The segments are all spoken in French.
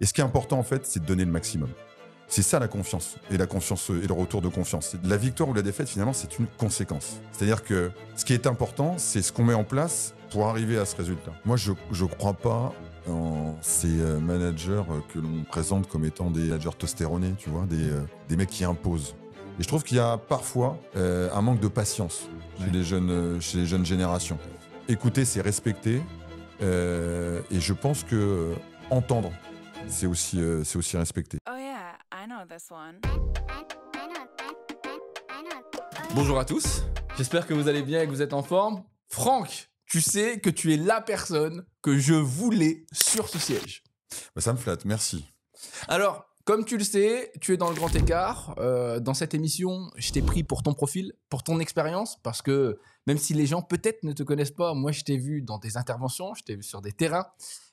Et ce qui est important, en fait, c'est de donner le maximum. C'est ça la confiance et et le retour de confiance. La victoire ou la défaite, finalement, c'est une conséquence. C'est-à-dire que ce qui est important, c'est ce qu'on met en place pour arriver à ce résultat. Moi, je ne crois pas en ces managers que l'on présente comme étant des managers testostéronés, tu vois, des mecs qui imposent. Et je trouve qu'il y a parfois un manque de patience chez les jeunes générations. Écouter, c'est respecter. Et je pense que entendre, c'est aussi respecter. Oh yeah, I know this one. Bonjour à tous, j'espère que vous allez bien et que vous êtes en forme. Franck, tu sais que tu es la personne que je voulais sur ce siège. Bah, ça me flatte, merci. Alors, comme tu le sais, tu es dans le grand écart. Dans cette émission, je t'ai pris pour ton profil, pour ton expérience, parce que même si les gens peut-être ne te connaissent pas, moi je t'ai vu dans des interventions, je t'ai vu sur des terrains,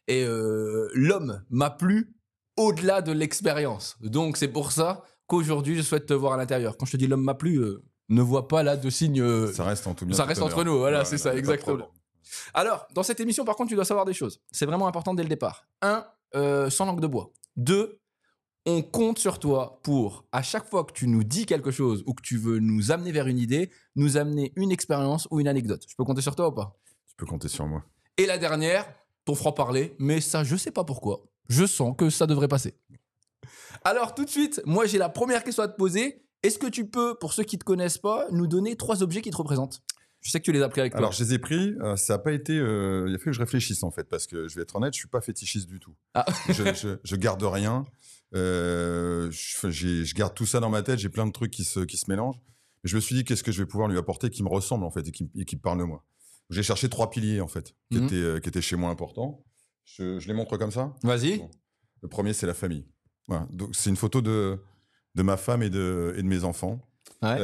et l'homme m'a plu au-delà de l'expérience. Donc c'est pour ça qu'aujourd'hui je souhaite te voir à l'intérieur. Quand je te dis l'homme m'a plu, ne vois pas là de signe. Ça reste en tout bien. Ça reste entre nous, voilà, c'est ça, pas de exactement. problème. Alors, dans cette émission, par contre, tu dois savoir des choses. C'est vraiment important dès le départ. 1, sans langue de bois. 2, on compte sur toi pour, à chaque fois que tu nous dis quelque chose ou que tu veux nous amener vers une idée, nous amener une expérience ou une anecdote. Je peux compter sur toi ou pas? Tu peux compter sur moi. Et la dernière, ton franc-parler, mais ça, je sais pas pourquoi. Je sens que ça devrait passer. Alors, tout de suite, moi, j'ai la première question à te poser. Est-ce que tu peux, pour ceux qui te connaissent pas, nous donner 3 objets qui te représentent? Je sais que tu les as pris avec toi. Alors, je les ai pris, ça n'a pas été... il a fallu que je réfléchisse, en fait, parce que, je vais être honnête, je ne suis pas fétichiste du tout. Ah. Je garde rien. Je garde tout ça dans ma tête, j'ai plein de trucs qui se mélangent. Mais je me suis dit, qu'est-ce que je vais pouvoir lui apporter qui me ressemble, en fait, et qui me parle de moi. J'ai cherché 3 piliers, en fait, qui étaient chez moi importants. Je les montre comme ça. Vas-y. Bon. Le premier, c'est la famille. Voilà. Donc, c'est une photo de ma femme et de mes enfants. Ouais.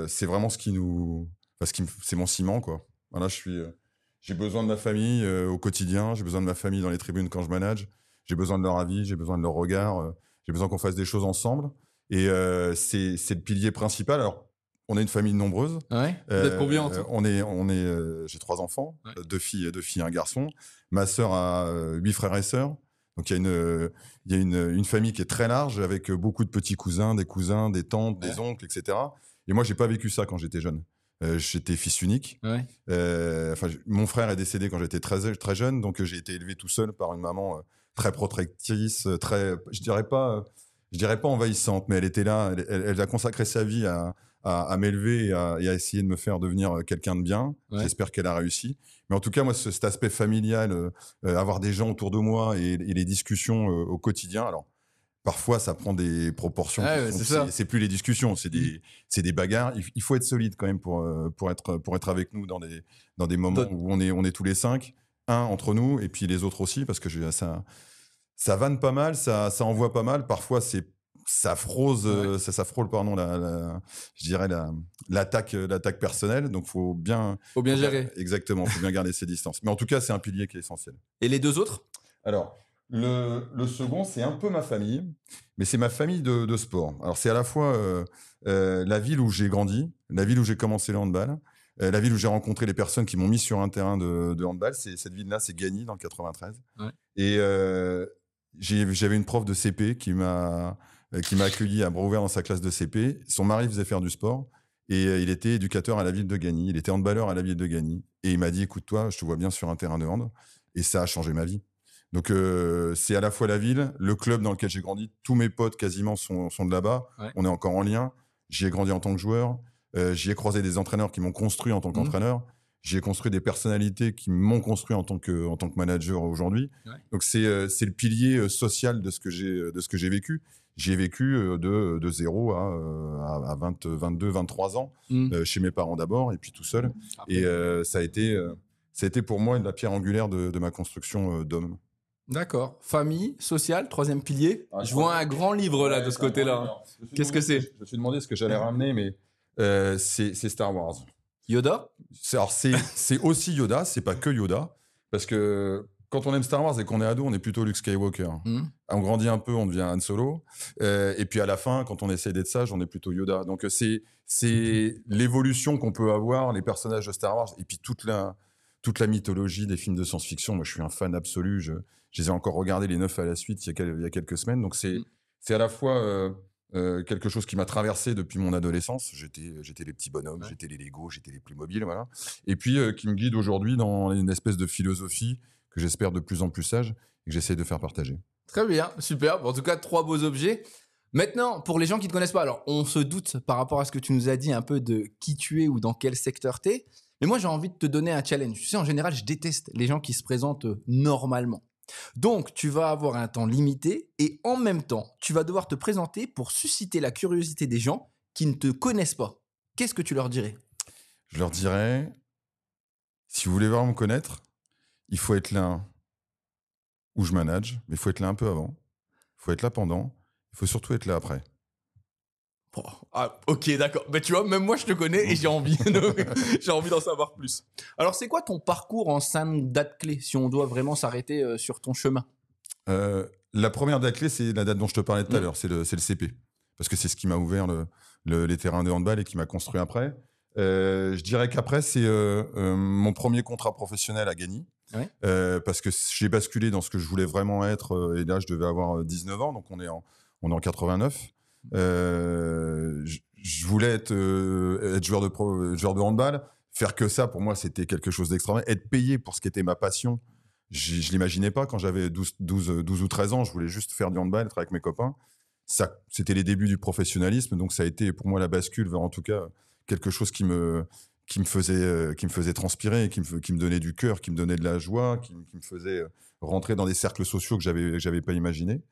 C'est vraiment ce qui nous... c'est mon ciment, quoi. Voilà, j'ai besoin de ma famille au quotidien, j'ai besoin de ma famille dans les tribunes quand je manage, j'ai besoin de leur avis, j'ai besoin de leur regard, j'ai besoin qu'on fasse des choses ensemble. Et c'est le pilier principal. Alors, on est une famille nombreuse. Ouais. Vous êtes combien en tout? J'ai 3 enfants, Ouais. 2 filles et un garçon. Ma sœur a 8 frères et sœurs. Donc, il y a une famille qui est très large avec beaucoup de petits cousins, des tantes, des oncles, etc. Et moi, j'ai pas vécu ça quand j'étais jeune. J'étais fils unique. Ouais. Mon frère est décédé quand j'étais très, très jeune, donc j'ai été élevé tout seul par une maman très protectrice, je dirais pas envahissante, mais elle était là, elle a consacré sa vie à m'élever et à essayer de me faire devenir quelqu'un de bien. Ouais. J'espère qu'elle a réussi. Mais en tout cas, moi, cet aspect familial, avoir des gens autour de moi et les discussions au quotidien, alors parfois, ça prend des proportions. Ah ouais, c'est ça. C'est plus les discussions, c'est des bagarres. Il faut être solide quand même pour être avec nous dans des moments où on est tous les 5, un entre nous et puis les autres aussi, parce que ça vanne pas mal, ça envoie pas mal. Parfois, ça frôle, pardon, je dirais l'attaque personnelle. Donc, faut bien gérer. Exactement, faut bien garder ses distances. Mais en tout cas, c'est un pilier qui est essentiel. Et les 2 autres? Alors, le second, c'est un peu ma famille, mais c'est ma famille de sport. Alors, c'est à la fois la ville où j'ai grandi, la ville où j'ai commencé le handball, la ville où j'ai rencontré les personnes qui m'ont mis sur un terrain de handball. Cette ville-là, c'est Gagny, dans le 93. Ouais. Et j'avais une prof de CP qui m'a accueilli à bras ouverts dans sa classe de CP. Son mari faisait faire du sport et il était éducateur à la ville de Gagny. Il était handballeur à la ville de Gagny. Et il m'a dit, écoute-toi, je te vois bien sur un terrain de hand. Et ça a changé ma vie. Donc, c'est à la fois la ville, le club dans lequel j'ai grandi. Tous mes potes, quasiment, sont de là-bas. Ouais. On est encore en lien. J'y ai grandi en tant que joueur. J'y ai croisé des entraîneurs qui m'ont construit en tant qu'entraîneur. J'y ai construit des personnalités qui m'ont construit en tant que manager aujourd'hui. Ouais. Donc, c'est le pilier social de ce que j'ai vécu. J'ai vécu de 0 à 22, 23 ans, chez mes parents d'abord, et puis tout seul. Après. Et ça a été pour moi la pierre angulaire de ma construction d'homme. D'accord. Famille, social, 3e pilier. Je vois un grand livre là de ce côté-là. Qu'est-ce que c'est? Je me suis demandé ce que j'allais ramener, mais c'est Star Wars. Yoda? C'est aussi Yoda, c'est pas que Yoda, parce que quand on aime Star Wars et qu'on est ado, on est plutôt Luke Skywalker. On grandit un peu, on devient Han Solo, et puis à la fin, quand on essaie d'être sage, on est plutôt Yoda. Donc c'est l'évolution qu'on peut avoir, les personnages de Star Wars, et puis toute toute la mythologie des films de science-fiction. Moi, je suis un fan absolu. Je les ai encore regardés les 9 à la suite il y a quelques semaines. Donc, c'est à la fois quelque chose qui m'a traversé depuis mon adolescence. J'étais les petits bonhommes, j'étais les Lego, j'étais les Playmobil, voilà. Et puis, qui me guide aujourd'hui dans une espèce de philosophie que j'espère de plus en plus sage et que j'essaie de faire partager. Très bien, super. En tout cas, 3 beaux objets. Maintenant, pour les gens qui ne te connaissent pas, alors on se doute par rapport à ce que tu nous as dit un peu de qui tu es ou dans quel secteur tu es. Mais moi, j'ai envie de te donner un challenge. Tu sais, en général, je déteste les gens qui se présentent normalement. Donc, tu vas avoir un temps limité et en même temps, tu vas devoir te présenter pour susciter la curiosité des gens qui ne te connaissent pas. Qu'est-ce que tu leur dirais? Je leur dirais, si vous voulez vraiment me connaître, il faut être là où je manage, mais il faut être là un peu avant. Il faut être là pendant. Il faut surtout être là après. Oh, ah, ok, d'accord. Mais tu vois, même moi, je te connais et j'ai envie. J'ai envie d'en savoir plus. Alors, c'est quoi ton parcours en 5 dates clés, si on doit vraiment s'arrêter sur ton chemin? La première date clé, c'est la date dont je te parlais tout à l'heure, c'est le CP. Parce que c'est ce qui m'a ouvert les terrains de handball et qui m'a construit après. Je dirais qu'après, c'est mon premier contrat professionnel à Gagny. Ouais. Parce que j'ai basculé dans ce que je voulais vraiment être. Et là, je devais avoir 19 ans, donc on est en 89. Je voulais être joueur de handball. Faire que ça, pour moi, c'était quelque chose d'extraordinaire. Être payé pour ce qui était ma passion, je ne l'imaginais pas quand j'avais 12 ou 13 ans. Je voulais juste faire du handball, être avec mes copains. Ça, c'était les débuts du professionnalisme. Donc, ça a été pour moi la bascule vers, en tout cas, quelque chose qui me faisait transpirer, qui me donnait du cœur, qui me donnait de la joie, qui me faisait rentrer dans des cercles sociaux que j'avais pas imaginés.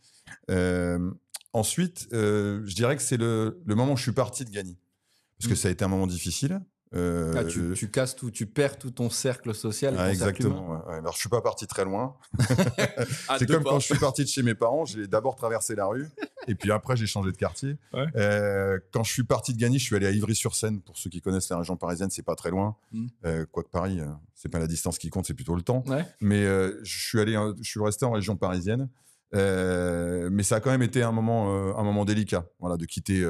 Ensuite, je dirais que c'est le moment où je suis parti de Gagny. Parce que ça a été un moment difficile. Tu casses tout, tu perds tout ton cercle social. Ton exactement. cercle humain. Ouais. Alors, je suis pas parti très loin. À C'est deux comme pas. quand je suis parti de chez mes parents, j'ai d'abord traversé la rue et puis après j'ai changé de quartier. Ouais. Quand je suis parti de Gagny, je suis allé à Ivry-sur-Seine. Pour ceux qui connaissent la région parisienne, c'est pas très loin. Quoique Paris, c'est pas la distance qui compte, c'est plutôt le temps. Ouais. Mais je suis resté en région parisienne. Mais ça a quand même été un moment délicat, voilà, de quitter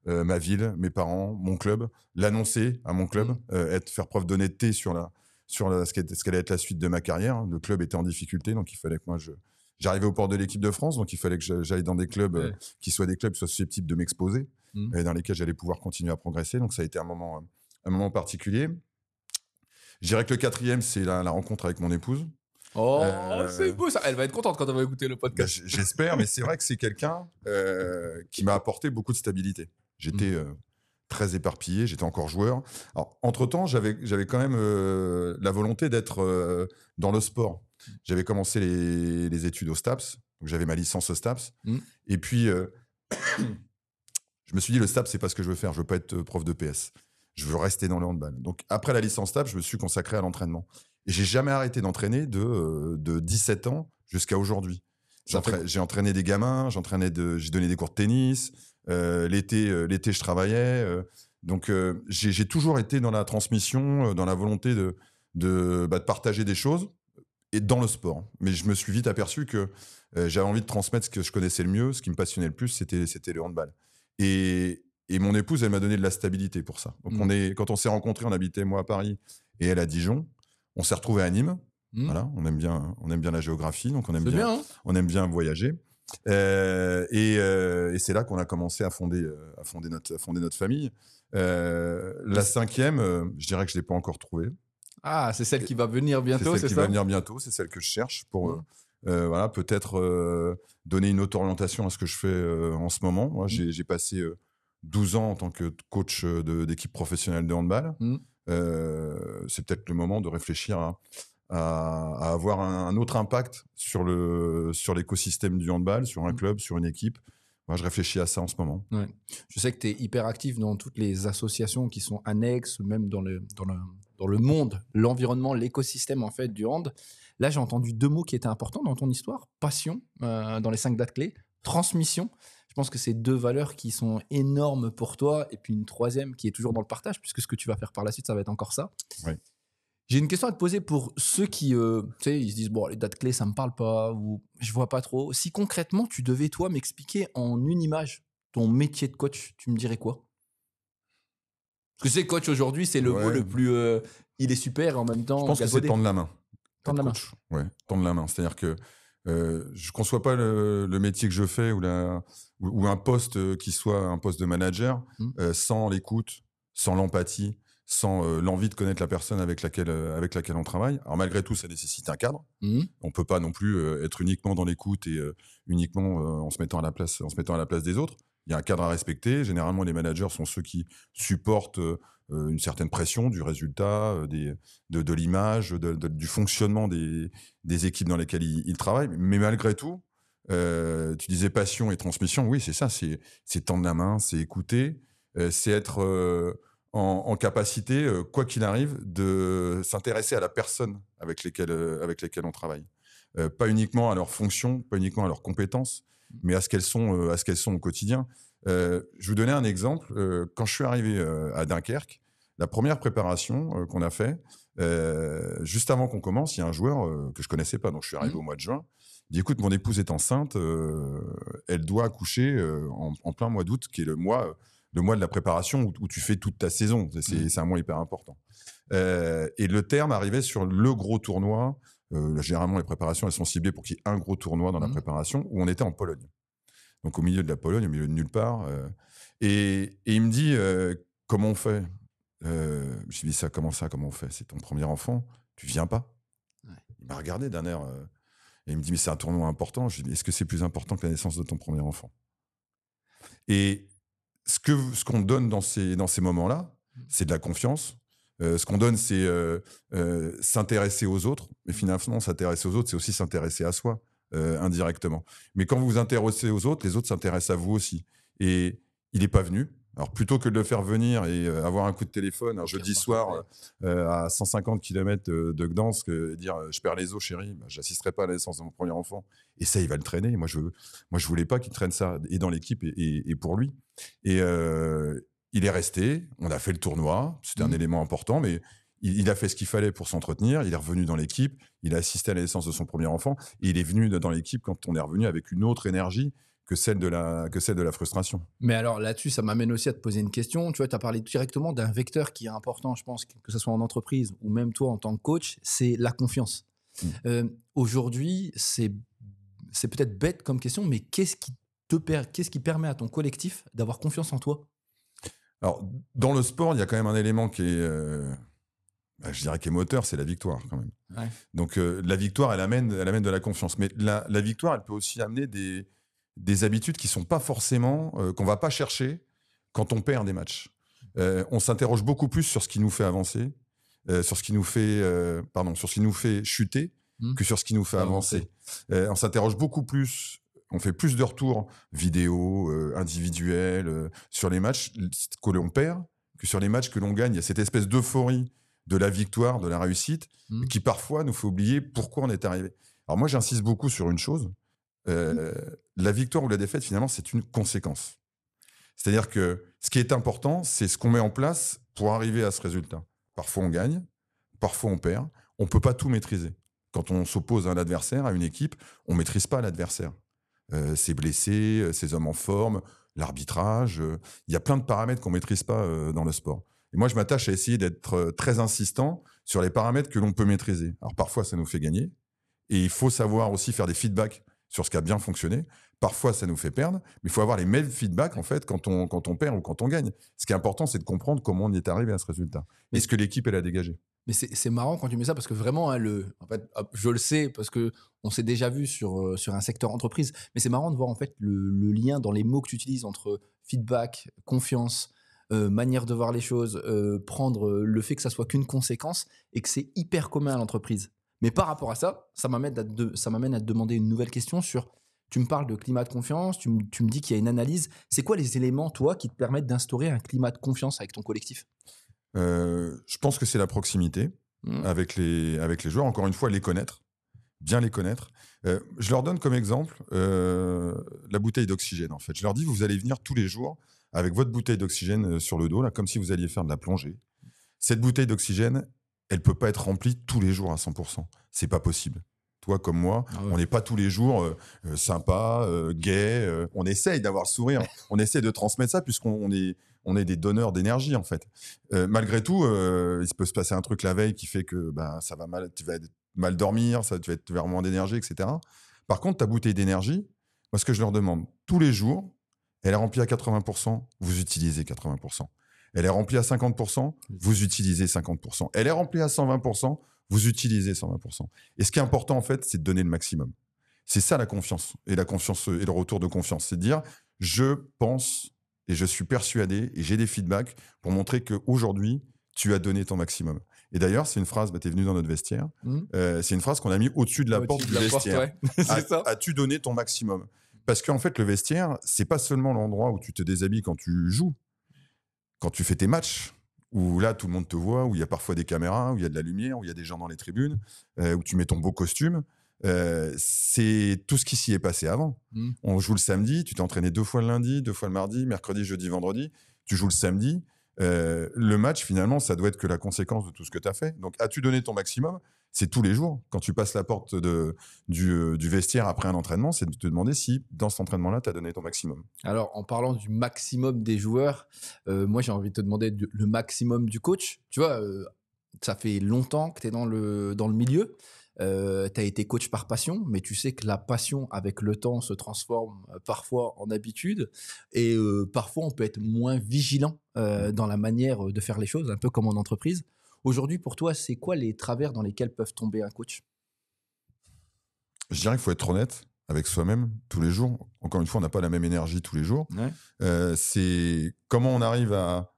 ma ville, mes parents, mon club, l'annoncer à mon club, faire preuve d'honnêteté sur ce qu'allait être la suite de ma carrière. Le club était en difficulté, donc il fallait que moi j'arrivais au port de l'équipe de France, donc il fallait que j'aille dans des clubs qui soient susceptibles de m'exposer, dans lesquels j'allais pouvoir continuer à progresser. Donc ça a été un moment particulier. Je dirais que le 4e, c'est la rencontre avec mon épouse. Oh, c'est beau ça. Elle va être contente quand elle va écouter le podcast. J'espère, mais c'est vrai que c'est quelqu'un qui m'a apporté beaucoup de stabilité. J'étais très éparpillé, j'étais encore joueur. Alors, entre-temps, j'avais quand même la volonté d'être dans le sport. J'avais commencé les études au STAPS, donc j'avais ma licence au STAPS. Et puis, je me suis dit, le STAPS, c'est pas ce que je veux faire. Je veux pas être prof de PS. Je veux rester dans le handball. Donc, après la licence STAPS, je me suis consacré à l'entraînement. Et j'ai jamais arrêté d'entraîner de 17 ans jusqu'à aujourd'hui. J'ai entraîné des gamins, j'ai donné des cours de tennis. L'été, je travaillais. Donc, j'ai toujours été dans la transmission, dans la volonté de partager des choses et dans le sport. Mais je me suis vite aperçu que j'avais envie de transmettre ce que je connaissais le mieux, ce qui me passionnait le plus, c'était le handball. Et mon épouse, elle m'a donné de la stabilité pour ça. Donc, quand on s'est rencontrés, on habitait moi à Paris et elle à Dijon. On s'est retrouvés à Nîmes. Voilà, on aime bien la géographie, donc on aime bien voyager. Et c'est là qu'on a commencé à fonder notre famille. La 5e, je dirais que je l'ai pas encore trouvée. Ah, c'est celle qui va venir bientôt, c'est celle qui va venir bientôt. C'est celle que je cherche pour voilà, peut-être donner une autre orientation à ce que je fais en ce moment. Moi, j'ai passé 12 ans en tant que coach d'équipe professionnelle de handball. C'est peut-être le moment de réfléchir à avoir un autre impact sur l'écosystème du handball, sur un club, sur une équipe. Moi, je réfléchis à ça en ce moment. Ouais. Je sais que tu es hyper actif dans toutes les associations qui sont annexes, même dans le monde, l'environnement, l'écosystème en fait du hand. Là, j'ai entendu 2 mots qui étaient importants dans ton histoire. Passion, dans les 5 dates clés. Transmission. Je pense que c'est 2 valeurs qui sont énormes pour toi. Et puis une 3e qui est toujours dans le partage, puisque ce que tu vas faire par la suite, ça va être encore ça. Oui. J'ai une question à te poser pour ceux qui, tu sais, ils se disent, bon, les dates clés, ça me parle pas, ou je vois pas trop. Si concrètement, tu devais, toi, m'expliquer en une image ton métier de coach, tu me dirais quoi? que c'est coach aujourd'hui, c'est le mot Ouais. le plus. Il est super et en même temps. Je pense que c'est galvaudé. tendre la main. Tendre la main. Coach. Ouais, tendre la main. C'est-à-dire que je ne conçois pas le métier que je fais ou un poste qui soit un poste de manager sans l'écoute, sans l'empathie, sans l'envie de connaître la personne avec laquelle on travaille. Alors malgré tout, ça nécessite un cadre. Mhm. On ne peut pas non plus être uniquement dans l'écoute et uniquement en se mettant à la place des autres. Il y a un cadre à respecter. Généralement, les managers sont ceux qui supportent une certaine pression du résultat, de l'image, du fonctionnement des équipes dans lesquelles ils travaillent. Mais malgré tout, tu disais passion et transmission. Oui, c'est ça. C'est tendre la main, c'est écouter, c'est être en capacité, quoi qu'il arrive, de s'intéresser à la personne avec lesquelles on travaille. Pas uniquement à leurs fonctions, pas uniquement à leurs compétences, mais à ce qu'elles sont au quotidien. Je vais vous donner un exemple. Quand je suis arrivé à Dunkerque, la première préparation qu'on a fait, juste avant qu'on commence, il y a un joueur que je connaissais pas, donc je suis arrivé au mois de juin. Il dit écoute, mon épouse est enceinte, elle doit accoucher en plein mois d'août, qui est le mois de la préparation où tu fais toute ta saison. C'est un mois hyper important. Et le terme arrivait sur le gros tournoi. Généralement, les préparations, elles sont ciblées pour qu'il y ait un gros tournoi dans la préparation, où on était en Pologne. Donc, au milieu de la Pologne, au milieu de nulle part. Et il me dit, comment on fait Je lui dis, comment on fait C'est ton premier enfant, tu viens pas. Ouais. Il m'a regardé d'un air... et il me dit, mais c'est un tournoi important. Je lui dis, est-ce que c'est plus important que la naissance de ton premier enfant? Et ce qu'on donne dans ces moments-là, c'est de la confiance. Ce qu'on donne, c'est s'intéresser aux autres. Mais finalement, s'intéresser aux autres, c'est aussi s'intéresser à soi, indirectement. Mais quand vous vous intéressez aux autres, les autres s'intéressent à vous aussi. Et il n'est pas venu. Alors, plutôt que de le faire venir et avoir un coup de téléphone un jeudi soir à 150 km de Gdansk, dire je perds les os, chérie, je n'assisterai pas à la naissance de mon premier enfant. Et ça, il va le traîner. Moi, je voulais pas qu'il traîne ça, et dans l'équipe et pour lui. Et il est resté. On a fait le tournoi. C'était un élément important, mais il a fait ce qu'il fallait pour s'entretenir. Il est revenu dans l'équipe. Il a assisté à la naissance de son premier enfant. Et il est venu dans l'équipe quand on est revenu avec une autre énergie que celle de la frustration. Mais alors là-dessus, ça m'amène aussi à te poser une question. Tu vois, tu as parlé directement d'un vecteur qui est important, je pense, que ce soit en entreprise ou même toi en tant que coach, c'est la confiance. Aujourd'hui, c'est peut-être bête comme question, mais qu'est-ce qui permet à ton collectif d'avoir confiance en toi? Alors, dans le sport, il y a quand même un élément qui est, je dirais, qui est moteur, c'est la victoire quand même. Ouais. Donc, la victoire, elle amène de la confiance. Mais la victoire, elle peut aussi amener des habitudes qui ne sont pas forcément, qu'on ne va pas chercher quand on perd des matchs. On s'interroge beaucoup plus sur ce qui nous fait avancer, sur ce qui nous fait chuter, que sur ce qui nous fait avancer. On s'interroge beaucoup plus, on fait plus de retours vidéo, individuels, sur les matchs que l'on perd, que sur les matchs que l'on gagne. Il y a cette espèce d'euphorie de la victoire, de la réussite, qui parfois nous fait oublier pourquoi on est arrivé. Alors moi, j'insiste beaucoup sur une chose. La victoire ou la défaite, finalement, c'est une conséquence. C'est-à-dire que ce qui est important, c'est ce qu'on met en place pour arriver à ce résultat. Parfois, on gagne, parfois, on perd. On ne peut pas tout maîtriser. Quand on s'oppose à un adversaire, à une équipe, on ne maîtrise pas l'adversaire. Ses blessés, ses hommes en forme, l'arbitrage. Il y a plein de paramètres qu'on ne maîtrise pas dans le sport. Et moi, je m'attache à essayer d'être très insistant sur les paramètres que l'on peut maîtriser. Alors, parfois, ça nous fait gagner. Et il faut savoir aussi faire des feedbacks sur ce qui a bien fonctionné. Parfois, ça nous fait perdre, mais il faut avoir les mêmes feedbacks en fait, quand on perd ou quand on gagne. Ce qui est important, c'est de comprendre comment on y est arrivé à ce résultat. Et ce que l'équipe, elle a dégagé. Mais c'est marrant quand tu mets ça, parce que vraiment, hein, en fait, je le sais, parce qu'on s'est déjà vu sur un secteur entreprise, mais c'est marrant de voir en fait, le lien dans les mots que tu utilises entre feedback, confiance, manière de voir les choses, prendre le fait que ça soit qu'une conséquence et que c'est hyper commun à l'entreprise. Mais par rapport à ça, ça m'amène à te demander une nouvelle question sur... Tu me parles de climat de confiance, tu me dis qu'il y a une analyse. C'est quoi les éléments, toi, qui te permettent d'instaurer un climat de confiance avec ton collectif? Je pense que c'est la proximité avec les joueurs. Encore une fois, bien les connaître. Je leur donne comme exemple la bouteille d'oxygène, en fait. Je leur dis, vous allez venir tous les jours avec votre bouteille d'oxygène sur le dos, là, comme si vous alliez faire de la plongée. Cette bouteille d'oxygène, elle ne peut pas être remplie tous les jours à 100%. C'est pas possible. toi comme moi. Ah ouais. On n'est pas tous les jours sympa, gai. On essaye d'avoir le sourire. On essaie de transmettre ça puisqu'on est des donneurs d'énergie, en fait. Malgré tout, il peut se passer un truc la veille qui fait que ça va mal, tu vas mal dormir, tu vas vers moins d'énergie, etc. Par contre, ta bouteille d'énergie, moi, ce que je leur demande, tous les jours, elle est remplie à 80%, vous utilisez 80%. Elle est remplie à 50%, vous utilisez 50%. Elle est remplie à 120%, vous utilisez 120%. Et ce qui est important, en fait, c'est de donner le maximum. C'est ça la confiance et le retour de confiance. C'est de dire, je pense et je suis persuadé et j'ai des feedbacks pour montrer qu'aujourd'hui, tu as donné ton maximum. Et d'ailleurs, c'est une phrase, tu es venu dans notre vestiaire, c'est une phrase qu'on a mis au-dessus de la porte du vestiaire. Ouais. C'est ça. As-tu donné ton maximum? Parce qu'en fait, le vestiaire, c'est pas seulement l'endroit où tu te déshabilles quand tu joues, quand tu fais tes matchs, où là, tout le monde te voit, où il y a parfois des caméras, où il y a de la lumière, où il y a des gens dans les tribunes, où tu mets ton beau costume. C'est tout ce qui s'y est passé avant. On joue le samedi, tu t'es entraîné 2 fois le lundi, 2 fois le mardi, mercredi, jeudi, vendredi. Tu joues le samedi. Le match, finalement, ça doit être que la conséquence de tout ce que tu as fait. Donc, as-tu donné ton maximum? C'est tous les jours. Quand tu passes la porte du vestiaire après un entraînement, c'est de te demander si, dans cet entraînement-là, tu as donné ton maximum. Alors, en parlant du maximum des joueurs, moi, j'ai envie de te demander le maximum du coach. Tu vois, ça fait longtemps que tu es dans le milieu. Tu as été coach par passion, mais tu sais que la passion, avec le temps, se transforme parfois en habitude. Et parfois, on peut être moins vigilant dans la manière de faire les choses, un peu comme en entreprise. Aujourd'hui, pour toi, c'est quoi les travers dans lesquels peuvent tomber un coach? Je dirais qu'il faut être honnête avec soi-même tous les jours. Encore une fois, on n'a pas la même énergie tous les jours. Ouais. C'est comment on arrive à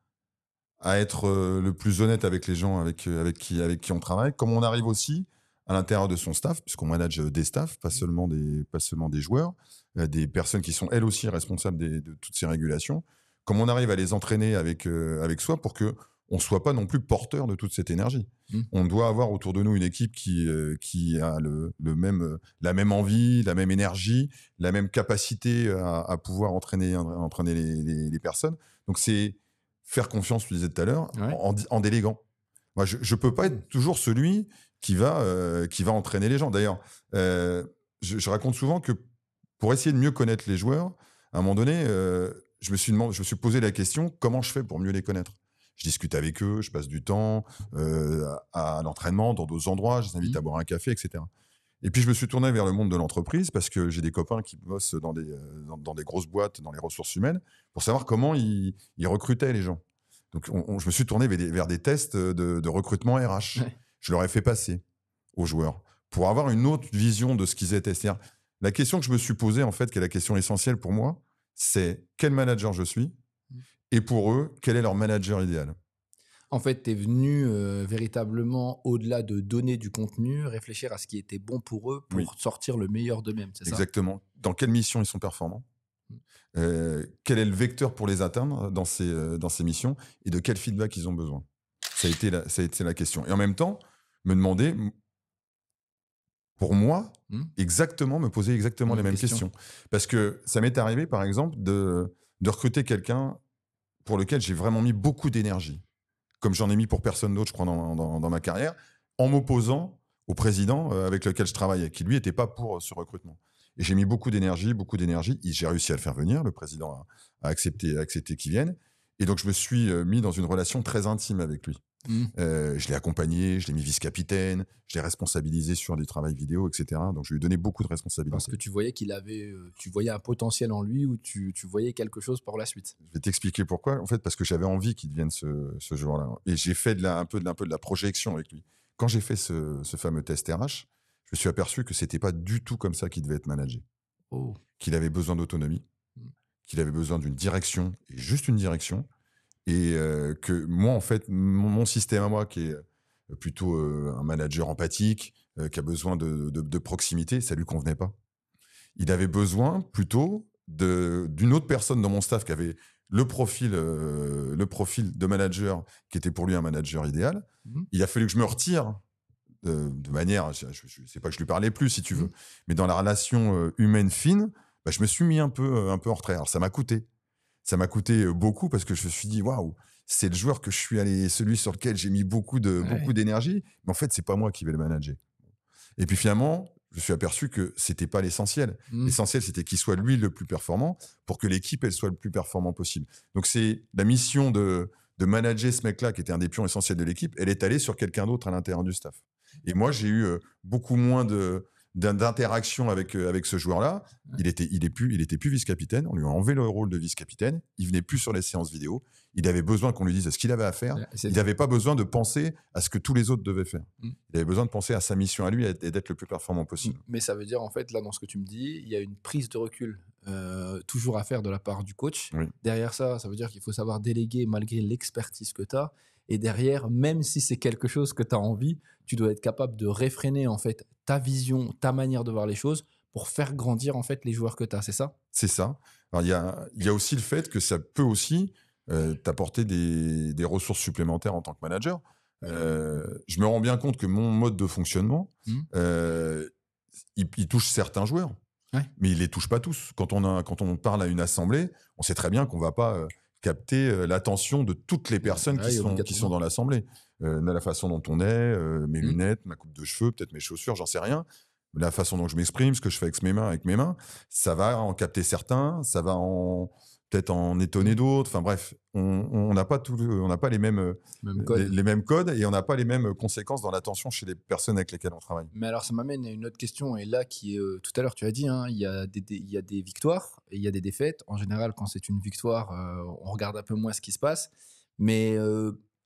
être le plus honnête avec les gens avec qui on travaille. Comment on arrive aussi à l'intérieur de son staff, puisqu'on manage des staffs, pas seulement des joueurs, des personnes qui sont elles aussi responsables de toutes ces régulations. Comment on arrive à les entraîner avec soi pour que on ne soit pas non plus porteur de toute cette énergie. On doit avoir autour de nous une équipe qui a la même envie, la même énergie, la même capacité à pouvoir entraîner les personnes. Donc, c'est faire confiance, tu disais tout à l'heure, en déléguant. Moi, je ne peux pas être toujours celui qui va entraîner les gens. D'ailleurs, je raconte souvent que pour essayer de mieux connaître les joueurs, à un moment donné, je me suis posé la question, comment je fais pour mieux les connaître? Je discute avec eux, je passe du temps à l'entraînement, dans d'autres endroits, je les invite à boire un café, etc. Et puis, je me suis tourné vers le monde de l'entreprise parce que j'ai des copains qui bossent dans des grosses boîtes, dans les ressources humaines, pour savoir comment ils recrutaient les gens. Donc, je me suis tourné vers des tests de recrutement RH. Ouais. Je leur ai fait passer aux joueurs pour avoir une autre vision de ce qu'ils étaient. C'est-à-dire, la question que je me suis posée, en fait, qui est la question essentielle pour moi, c'est quel manager je suis et pour eux, quel est leur manager idéal? En fait, tu es venu véritablement, au-delà de donner du contenu, réfléchir à ce qui était bon pour eux pour sortir le meilleur d'eux-mêmes, c'est ça? Exactement. Dans quelle mission ils sont performants? Quel est le vecteur pour les atteindre dans ces missions et de quel feedback ils ont besoin? Ça a été la question. Et en même temps, me demander, pour moi, me poser exactement les mêmes questions. Parce que ça m'est arrivé, par exemple, de recruter quelqu'un pour lequel j'ai vraiment mis beaucoup d'énergie, comme j'en ai mis pour personne d'autre, je crois, dans ma carrière, en m'opposant au président avec lequel je travaillais, qui lui n'était pas pour ce recrutement. Et j'ai mis beaucoup d'énergie. J'ai réussi à le faire venir. Le président a accepté qu'il vienne. Et donc, je me suis mis dans une relation très intime avec lui. Je l'ai accompagné, je l'ai mis vice-capitaine, je l'ai responsabilisé sur du travail vidéo, etc. Donc, je lui ai donné beaucoup de responsabilités. Parce que tu voyais tu voyais un potentiel en lui ou tu voyais quelque chose pour la suite. Je vais t'expliquer pourquoi. En fait, parce que j'avais envie qu'il devienne ce joueur-là. Et j'ai fait un peu de la projection avec lui. Quand j'ai fait ce fameux test RH, je me suis aperçu que c'était pas du tout comme ça qu'il devait être managé. Qu'il avait besoin d'autonomie, qu'il avait besoin d'une direction, et juste une direction. Et que moi, en fait, mon système à moi, qui est plutôt un manager empathique, qui a besoin de proximité, ça lui convenait pas. Il avait besoin plutôt d'une autre personne dans mon staff qui avait le profil de manager qui était pour lui un manager idéal. Il a fallu que je me retire de manière, je sais pas que je lui parlais plus, si tu veux, mais dans la relation humaine fine, je me suis mis un peu en retrait. Alors, ça m'a coûté. Ça m'a coûté beaucoup parce que je me suis dit, waouh, c'est le joueur que je suis allé, celui sur lequel j'ai mis beaucoup d'énergie. Mais en fait, c'est pas moi qui vais le manager. Et puis finalement, je me suis aperçu que c'était pas l'essentiel. Mm. L'essentiel, c'était qu'il soit lui le plus performant pour que l'équipe, elle soit le plus performant possible. Donc, c'est la mission de manager ce mec-là, qui était un des pions essentiels de l'équipe, elle est allée sur quelqu'un d'autre à l'intérieur du staff. Et moi, j'ai eu beaucoup moins d'interaction avec ce joueur-là. Ouais. Il était plus vice-capitaine. On lui a enlevé le rôle de vice-capitaine. Il venait plus sur les séances vidéo. Il avait besoin qu'on lui dise ce qu'il avait à faire. Ouais, Il n'avait pas besoin de penser à ce que tous les autres devaient faire. Mm. Il avait besoin de penser à sa mission à lui et d'être le plus performant possible. Mais ça veut dire, en fait, là, dans ce que tu me dis, il y a une prise de recul toujours à faire de la part du coach. Oui. Derrière ça veut dire qu'il faut savoir déléguer malgré l'expertise que tu as. Et derrière, même si c'est quelque chose que tu as envie, tu dois être capable de réfréner, en fait, ta vision, ta manière de voir les choses pour faire grandir, en fait, les joueurs que tu as. C'est ça? C'est ça. Alors, il y a aussi le fait que ça peut aussi t'apporter des ressources supplémentaires en tant que manager. Je me rends bien compte que mon mode de fonctionnement, il touche certains joueurs, mais il les touche pas tous. Quand on parle à une assemblée, on sait très bien qu'on va pas capter l'attention de toutes les personnes qui sont dans l'assemblée. La façon dont on est, mes lunettes, ma coupe de cheveux, peut-être mes chaussures, j'en sais rien. La façon dont je m'exprime, ce que je fais avec mes mains, ça va en capter certains, ça va peut-être en étonner d'autres. Enfin bref, on n'a pas les mêmes codes et on n'a pas les mêmes conséquences dans l'attention chez les personnes avec lesquelles on travaille. Mais alors, ça m'amène à une autre question. Et là, qui est tout à l'heure, tu as dit, hein, il y a des victoires et il y a des défaites. En général, quand c'est une victoire, on regarde un peu moins ce qui se passe. Mais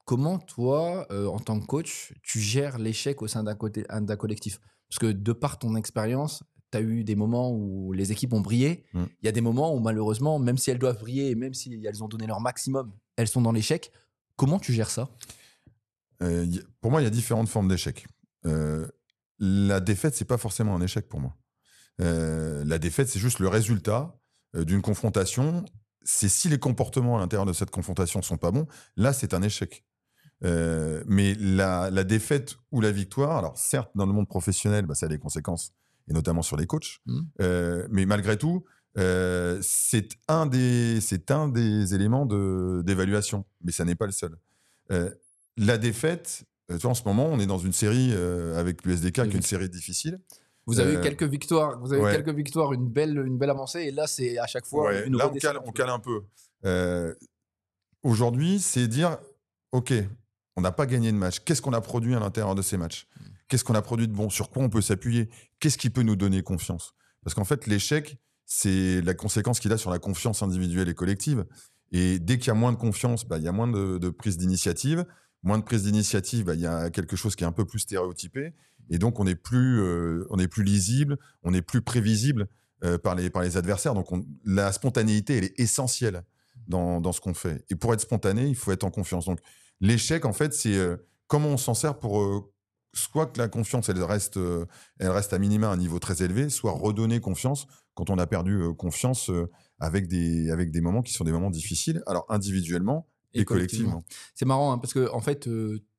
comment, toi, en tant que coach, tu gères l'échec au sein d'un collectif? Parce que de par ton expérience, tu as eu des moments où les équipes ont brillé. Il y a des moments où, malheureusement, même si elles doivent briller et même si elles ont donné leur maximum, elles sont dans l'échec. Comment tu gères ça? Pour moi, il y a différentes formes d'échec. La défaite, c'est pas forcément un échec pour moi. La défaite, c'est juste le résultat d'une confrontation. C'est si les comportements à l'intérieur de cette confrontation sont pas bons, là, c'est un échec. Mais la défaite ou la victoire, alors certes, dans le monde professionnel, ça a des conséquences, et notamment sur les coachs. Mais malgré tout, c'est un des éléments d'évaluation, mais ça n'est pas le seul. La défaite, tu vois, en ce moment, on est dans une série avec l'USDK, qui est une série difficile. Vous avez eu quelques victoires, une belle avancée, et là, c'est à chaque fois une là, on cale un peu. Aujourd'hui, c'est dire, OK, on n'a pas gagné de match. Qu'est-ce qu'on a produit à l'intérieur de ces matchs? Qu'est-ce qu'on a produit de bon? Sur quoi on peut s'appuyer? Qu'est-ce qui peut nous donner confiance? Parce qu'en fait, l'échec, c'est la conséquence qu'il a sur la confiance individuelle et collective. Et dès qu'il y a moins de confiance, il y a moins de prise d'initiative. Moins de prise d'initiative, il y a quelque chose qui est un peu plus stéréotypé. Et donc, on n'est plus lisible, on n'est plus prévisible par les adversaires. Donc, la spontanéité, elle est essentielle dans ce qu'on fait. Et pour être spontané, il faut être en confiance. Donc, l'échec, en fait, c'est comment on s'en sert pour soit que la confiance, elle reste à minima à un niveau très élevé, soit redonner confiance quand on a perdu confiance avec des moments qui sont des moments difficiles, alors individuellement et collectivement. C'est marrant, hein, parce que en fait,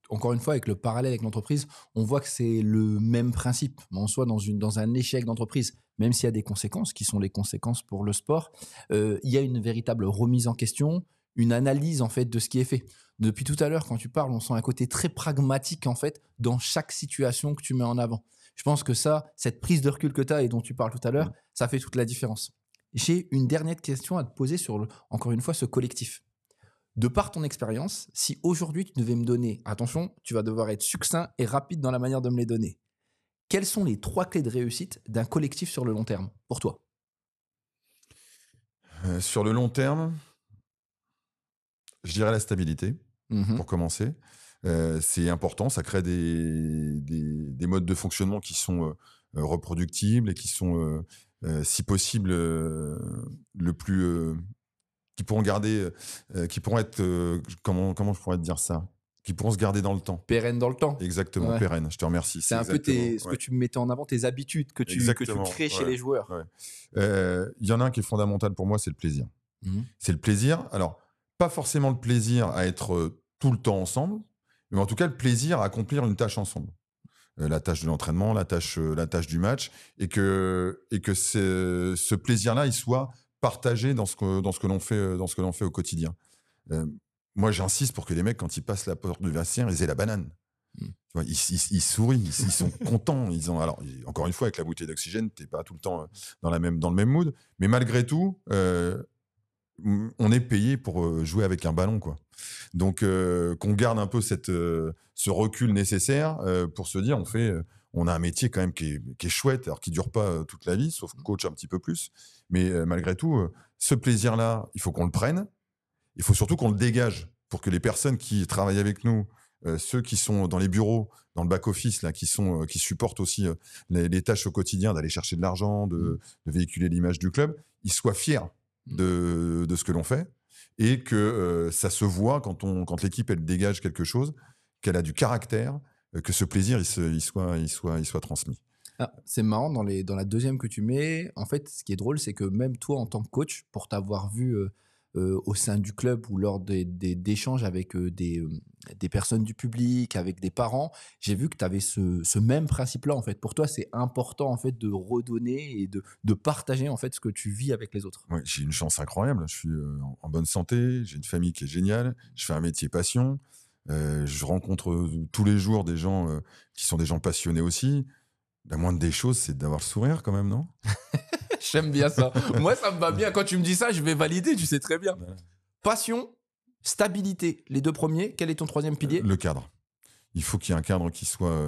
encore une fois, avec le parallèle avec l'entreprise, on voit que c'est le même principe. On soit dans un échec d'entreprise, même s'il y a des conséquences qui sont les conséquences pour le sport, il y a une véritable remise en question, une analyse en fait de ce qui est fait. Depuis tout à l'heure, quand tu parles, on sent un côté très pragmatique en fait dans chaque situation que tu mets en avant. Je pense que cette prise de recul que tu as et dont tu parles tout à l'heure, ça fait toute la différence. J'ai une dernière question à te poser sur, encore une fois, ce collectif. De par ton expérience, si aujourd'hui tu devais me donner, attention, tu vas devoir être succinct et rapide dans la manière de me les donner. Quelles sont les 3 clés de réussite d'un collectif sur le long terme, pour toi? Sur le long terme, je dirais la stabilité, pour commencer. C'est important, ça crée des modes de fonctionnement qui sont reproductibles et qui sont, si possible, qui pourront être, comment je pourrais te dire ça? Qui pourront se garder dans le temps. Pérenne dans le temps. Exactement, pérenne. Je te remercie. C'est un peu ce que tu mettais en avant, tes habitudes que tu crées chez les joueurs. Il y en a un qui est fondamental pour moi, c'est le plaisir. C'est le plaisir. Alors, pas forcément le plaisir à être tout le temps ensemble, mais en tout cas le plaisir à accomplir une tâche ensemble. La tâche de l'entraînement, la tâche du match, et que ce plaisir-là, il soit partagé dans ce que l'on fait au quotidien. Moi, j'insiste pour que les mecs, quand ils passent la porte du vestiaire, ils aient la banane. Tu vois, ils sourient, ils sont contents. Alors, encore une fois, avec la bouteille d'oxygène, tu n'es pas tout le temps dans le même mood. Mais malgré tout, on est payé pour jouer avec un ballon, quoi. Donc, qu'on garde un peu ce recul nécessaire pour se dire, on a un métier quand même qui est chouette, alors qui ne dure pas toute la vie, sauf coach un petit peu plus. Mais malgré tout, ce plaisir-là, il faut qu'on le prenne. Il faut surtout qu'on le dégage pour que les personnes qui travaillent avec nous, ceux qui sont dans les bureaux, dans le back-office, là, qui supportent aussi les tâches au quotidien, d'aller chercher de l'argent, de véhiculer l'image du club, ils soient fiers de ce que l'on fait et que ça se voit quand l'équipe elle dégage quelque chose, qu'elle a du caractère, que ce plaisir il soit transmis. Ah, c'est marrant, dans la deuxième que tu mets, en fait, ce qui est drôle, c'est que même toi, en tant que coach, pour t'avoir vu au sein du club ou lors d'échanges avec des personnes du public, avec des parents, j'ai vu que tu avais ce même principe-là, en fait. Pour toi, c'est important, en fait, de redonner et de partager, en fait, ce que tu vis avec les autres. Ouais, j'ai une chance incroyable. Je suis en bonne santé, j'ai une famille qui est géniale, je fais un métier passion, je rencontre tous les jours des gens qui sont des gens passionnés aussi. La moindre des choses, c'est d'avoir le sourire quand même, non? J'aime bien ça. Moi, ça me va bien. Quand tu me dis ça, je vais valider, tu sais très bien. Voilà. Passion, stabilité, les deux premiers. Quel est ton troisième pilier? Le cadre. Il faut qu'il y ait un cadre qui soit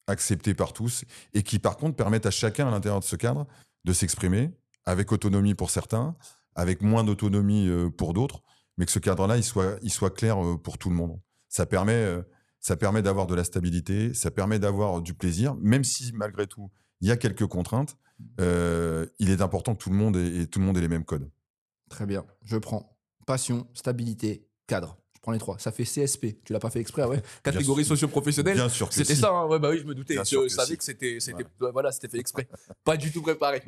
accepté par tous et qui, par contre, permette à chacun à l'intérieur de ce cadre de s'exprimer avec autonomie pour certains, avec moins d'autonomie pour d'autres, mais que ce cadre-là, il soit clair pour tout le monde. Ça permet d'avoir de la stabilité, ça permet d'avoir du plaisir, même si, malgré tout, il y a quelques contraintes. Il est important que tout le monde ait les mêmes codes. Très bien, je prends. Passion, stabilité, cadre. Je prends les trois. Ça fait CSP. Tu l'as pas fait exprès, ouais. Catégorie socio-professionnelle. Bien sûr que c'était si. ça, hein. Ouais, bah oui, je me doutais. Bien sûr Je que savais si. que c'était Voilà. c'était fait exprès. Pas du tout préparé.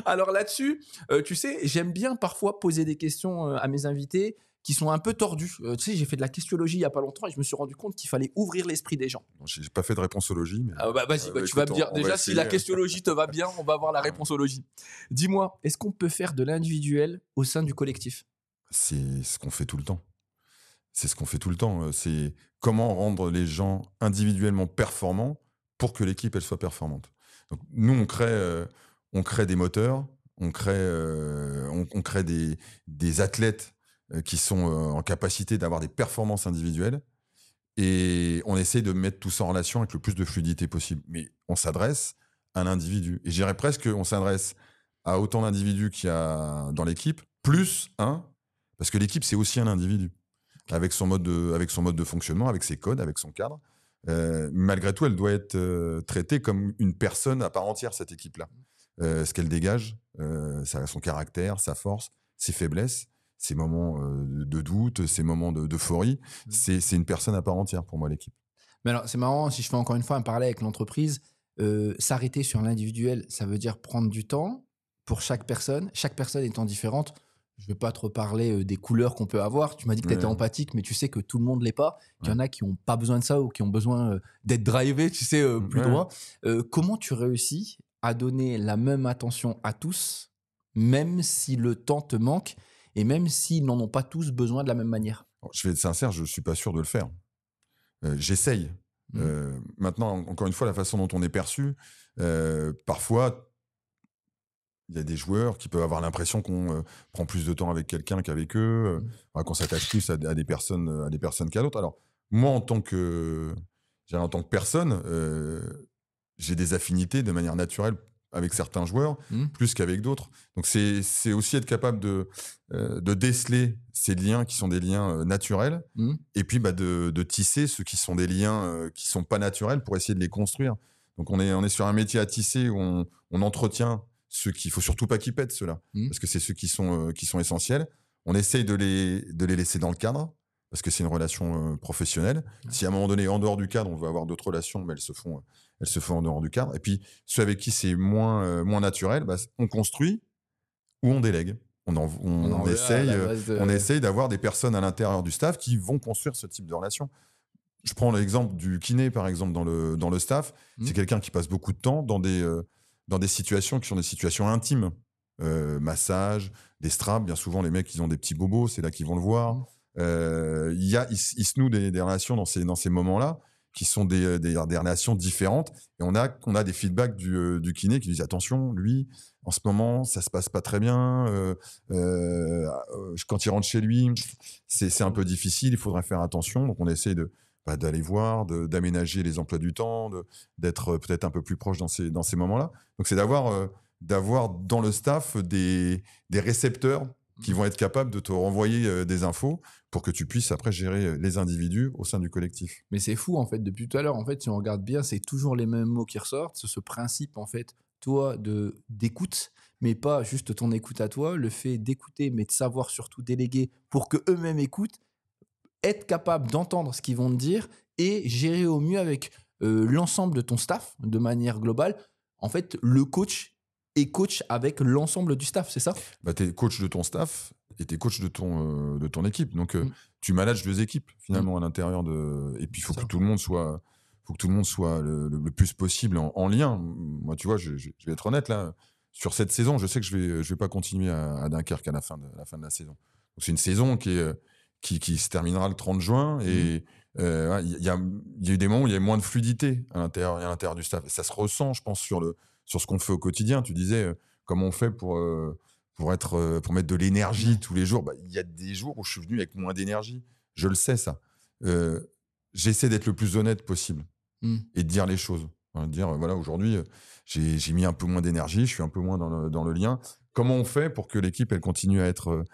Alors là-dessus, tu sais, j'aime bien parfois poser des questions à mes invités qui sont un peu tordues. Tu sais, j'ai fait de la questionologie il y a pas longtemps et je me suis rendu compte qu'il fallait ouvrir l'esprit des gens. J'ai pas fait de réponsologie, mais Ah bah vas-y, tu vas me dire déjà si la questionologie te va bien, on va voir la réponsologie. Dis-moi, est-ce qu'on peut faire de l'individuel au sein du collectif? c'est ce qu'on fait tout le temps. C'est ce qu'on fait tout le temps. C'est comment rendre les gens individuellement performants pour que l'équipe elle soit performante. Donc, nous, on crée des moteurs, on crée des athlètes qui sont en capacité d'avoir des performances individuelles et on essaie de mettre tout ça en relation avec le plus de fluidité possible. Mais on s'adresse à l'individu. Et je dirais presque qu'on s'adresse à autant d'individus qu'il y a dans l'équipe, plus un, parce que l'équipe, c'est aussi un individu avec son mode de fonctionnement, avec ses codes, avec son cadre. Malgré tout, elle doit être traitée comme une personne à part entière, cette équipe-là. Ce qu'elle dégage, son caractère, sa force, ses faiblesses, ses moments de doute, ses moments d'euphorie, c'est une personne à part entière pour moi, l'équipe. Mais alors, c'est marrant, si je fais encore une fois un parallèle avec l'entreprise, s'arrêter sur l'individuel, ça veut dire prendre du temps pour chaque personne étant différente. Je ne vais pas te reparler des couleurs qu'on peut avoir. Tu m'as dit que tu étais empathique, mais tu sais que tout le monde ne l'est pas. Il y en a qui n'ont pas besoin de ça ou qui ont besoin d'être drivés, tu sais, plus droit. Comment tu réussis à donner la même attention à tous, même si le temps te manque et même s'ils n'en ont pas tous besoin de la même manière? Je vais être sincère, je ne suis pas sûr de le faire. J'essaye. Maintenant, encore une fois, la façon dont on est perçu, parfois, il y a des joueurs qui peuvent avoir l'impression qu'on prend plus de temps avec quelqu'un qu'avec eux, qu'on s'attache plus à des personnes qu'à d'autres. Alors, moi, en tant que personne, j'ai des affinités de manière naturelle avec certains joueurs, plus qu'avec d'autres. Donc, c'est aussi être capable de déceler ces liens qui sont des liens naturels, et puis de tisser ceux qui sont des liens qui ne sont pas naturels pour essayer de les construire. Donc, on est sur un métier à tisser où on entretient ceux qu'il ne faut surtout pas qu'ils pètent, ceux-là, parce que c'est ceux qui sont essentiels. On essaye de les laisser dans le cadre, parce que c'est une relation professionnelle. Si à un moment donné, en dehors du cadre, on veut avoir d'autres relations, mais elles se font en dehors du cadre. Et puis, ceux avec qui c'est moins naturel, on construit ou on délègue. On essaye d'avoir des personnes à l'intérieur du staff qui vont construire ce type de relation. Je prends l'exemple du kiné, par exemple, dans le staff. C'est quelqu'un qui passe beaucoup de temps dans des situations qui sont des situations intimes. Massage, des straps. Bien souvent, les mecs, ils ont des petits bobos, c'est là qu'ils vont le voir. il se noue des relations dans ces moments-là qui sont des relations différentes. Et on a des feedbacks du kiné qui disent attention, lui, en ce moment, ça se passe pas très bien. Quand il rentre chez lui, c'est un peu difficile. Il faudrait faire attention. Donc, on essaie d'aller voir, d'aménager les emplois du temps, d'être peut-être un peu plus proche dans ces moments-là. Donc, c'est d'avoir dans le staff des récepteurs qui vont être capables de te renvoyer des infos pour que tu puisses après gérer les individus au sein du collectif. Mais c'est fou, en fait, depuis tout à l'heure, en fait, si on regarde bien, c'est toujours les mêmes mots qui ressortent. C'est ce principe, en fait, toi, d'écoute, mais pas juste ton écoute à toi, le fait d'écouter, mais de savoir surtout déléguer pour que eux-mêmes écoutent, être capable d'entendre ce qu'ils vont te dire et gérer au mieux avec l'ensemble de ton staff de manière globale. En fait, le coach est coach avec l'ensemble du staff, c'est ça? Tu es coach de ton staff et tu es coach de ton équipe. Donc, tu manages 2 équipes finalement à l'intérieur de. Et puis, il faut que tout le monde soit le plus possible en lien. Moi, tu vois, je vais être honnête là. Sur cette saison, je sais que je vais pas continuer à Dunkerque à la fin de la saison. Donc, c'est une saison qui se terminera le 30 juin. Et il y a eu des moments où il y avait moins de fluidité à l'intérieur du staff. Et ça se ressent, je pense, sur ce qu'on fait au quotidien. Tu disais comment on fait pour mettre de l'énergie tous les jours. Il y a des jours où je suis venu avec moins d'énergie. Je le sais, ça. J'essaie d'être le plus honnête possible et de dire les choses. Dire, voilà, aujourd'hui, j'ai mis un peu moins d'énergie, je suis un peu moins dans le lien. Comment on fait pour que l'équipe, elle continue à être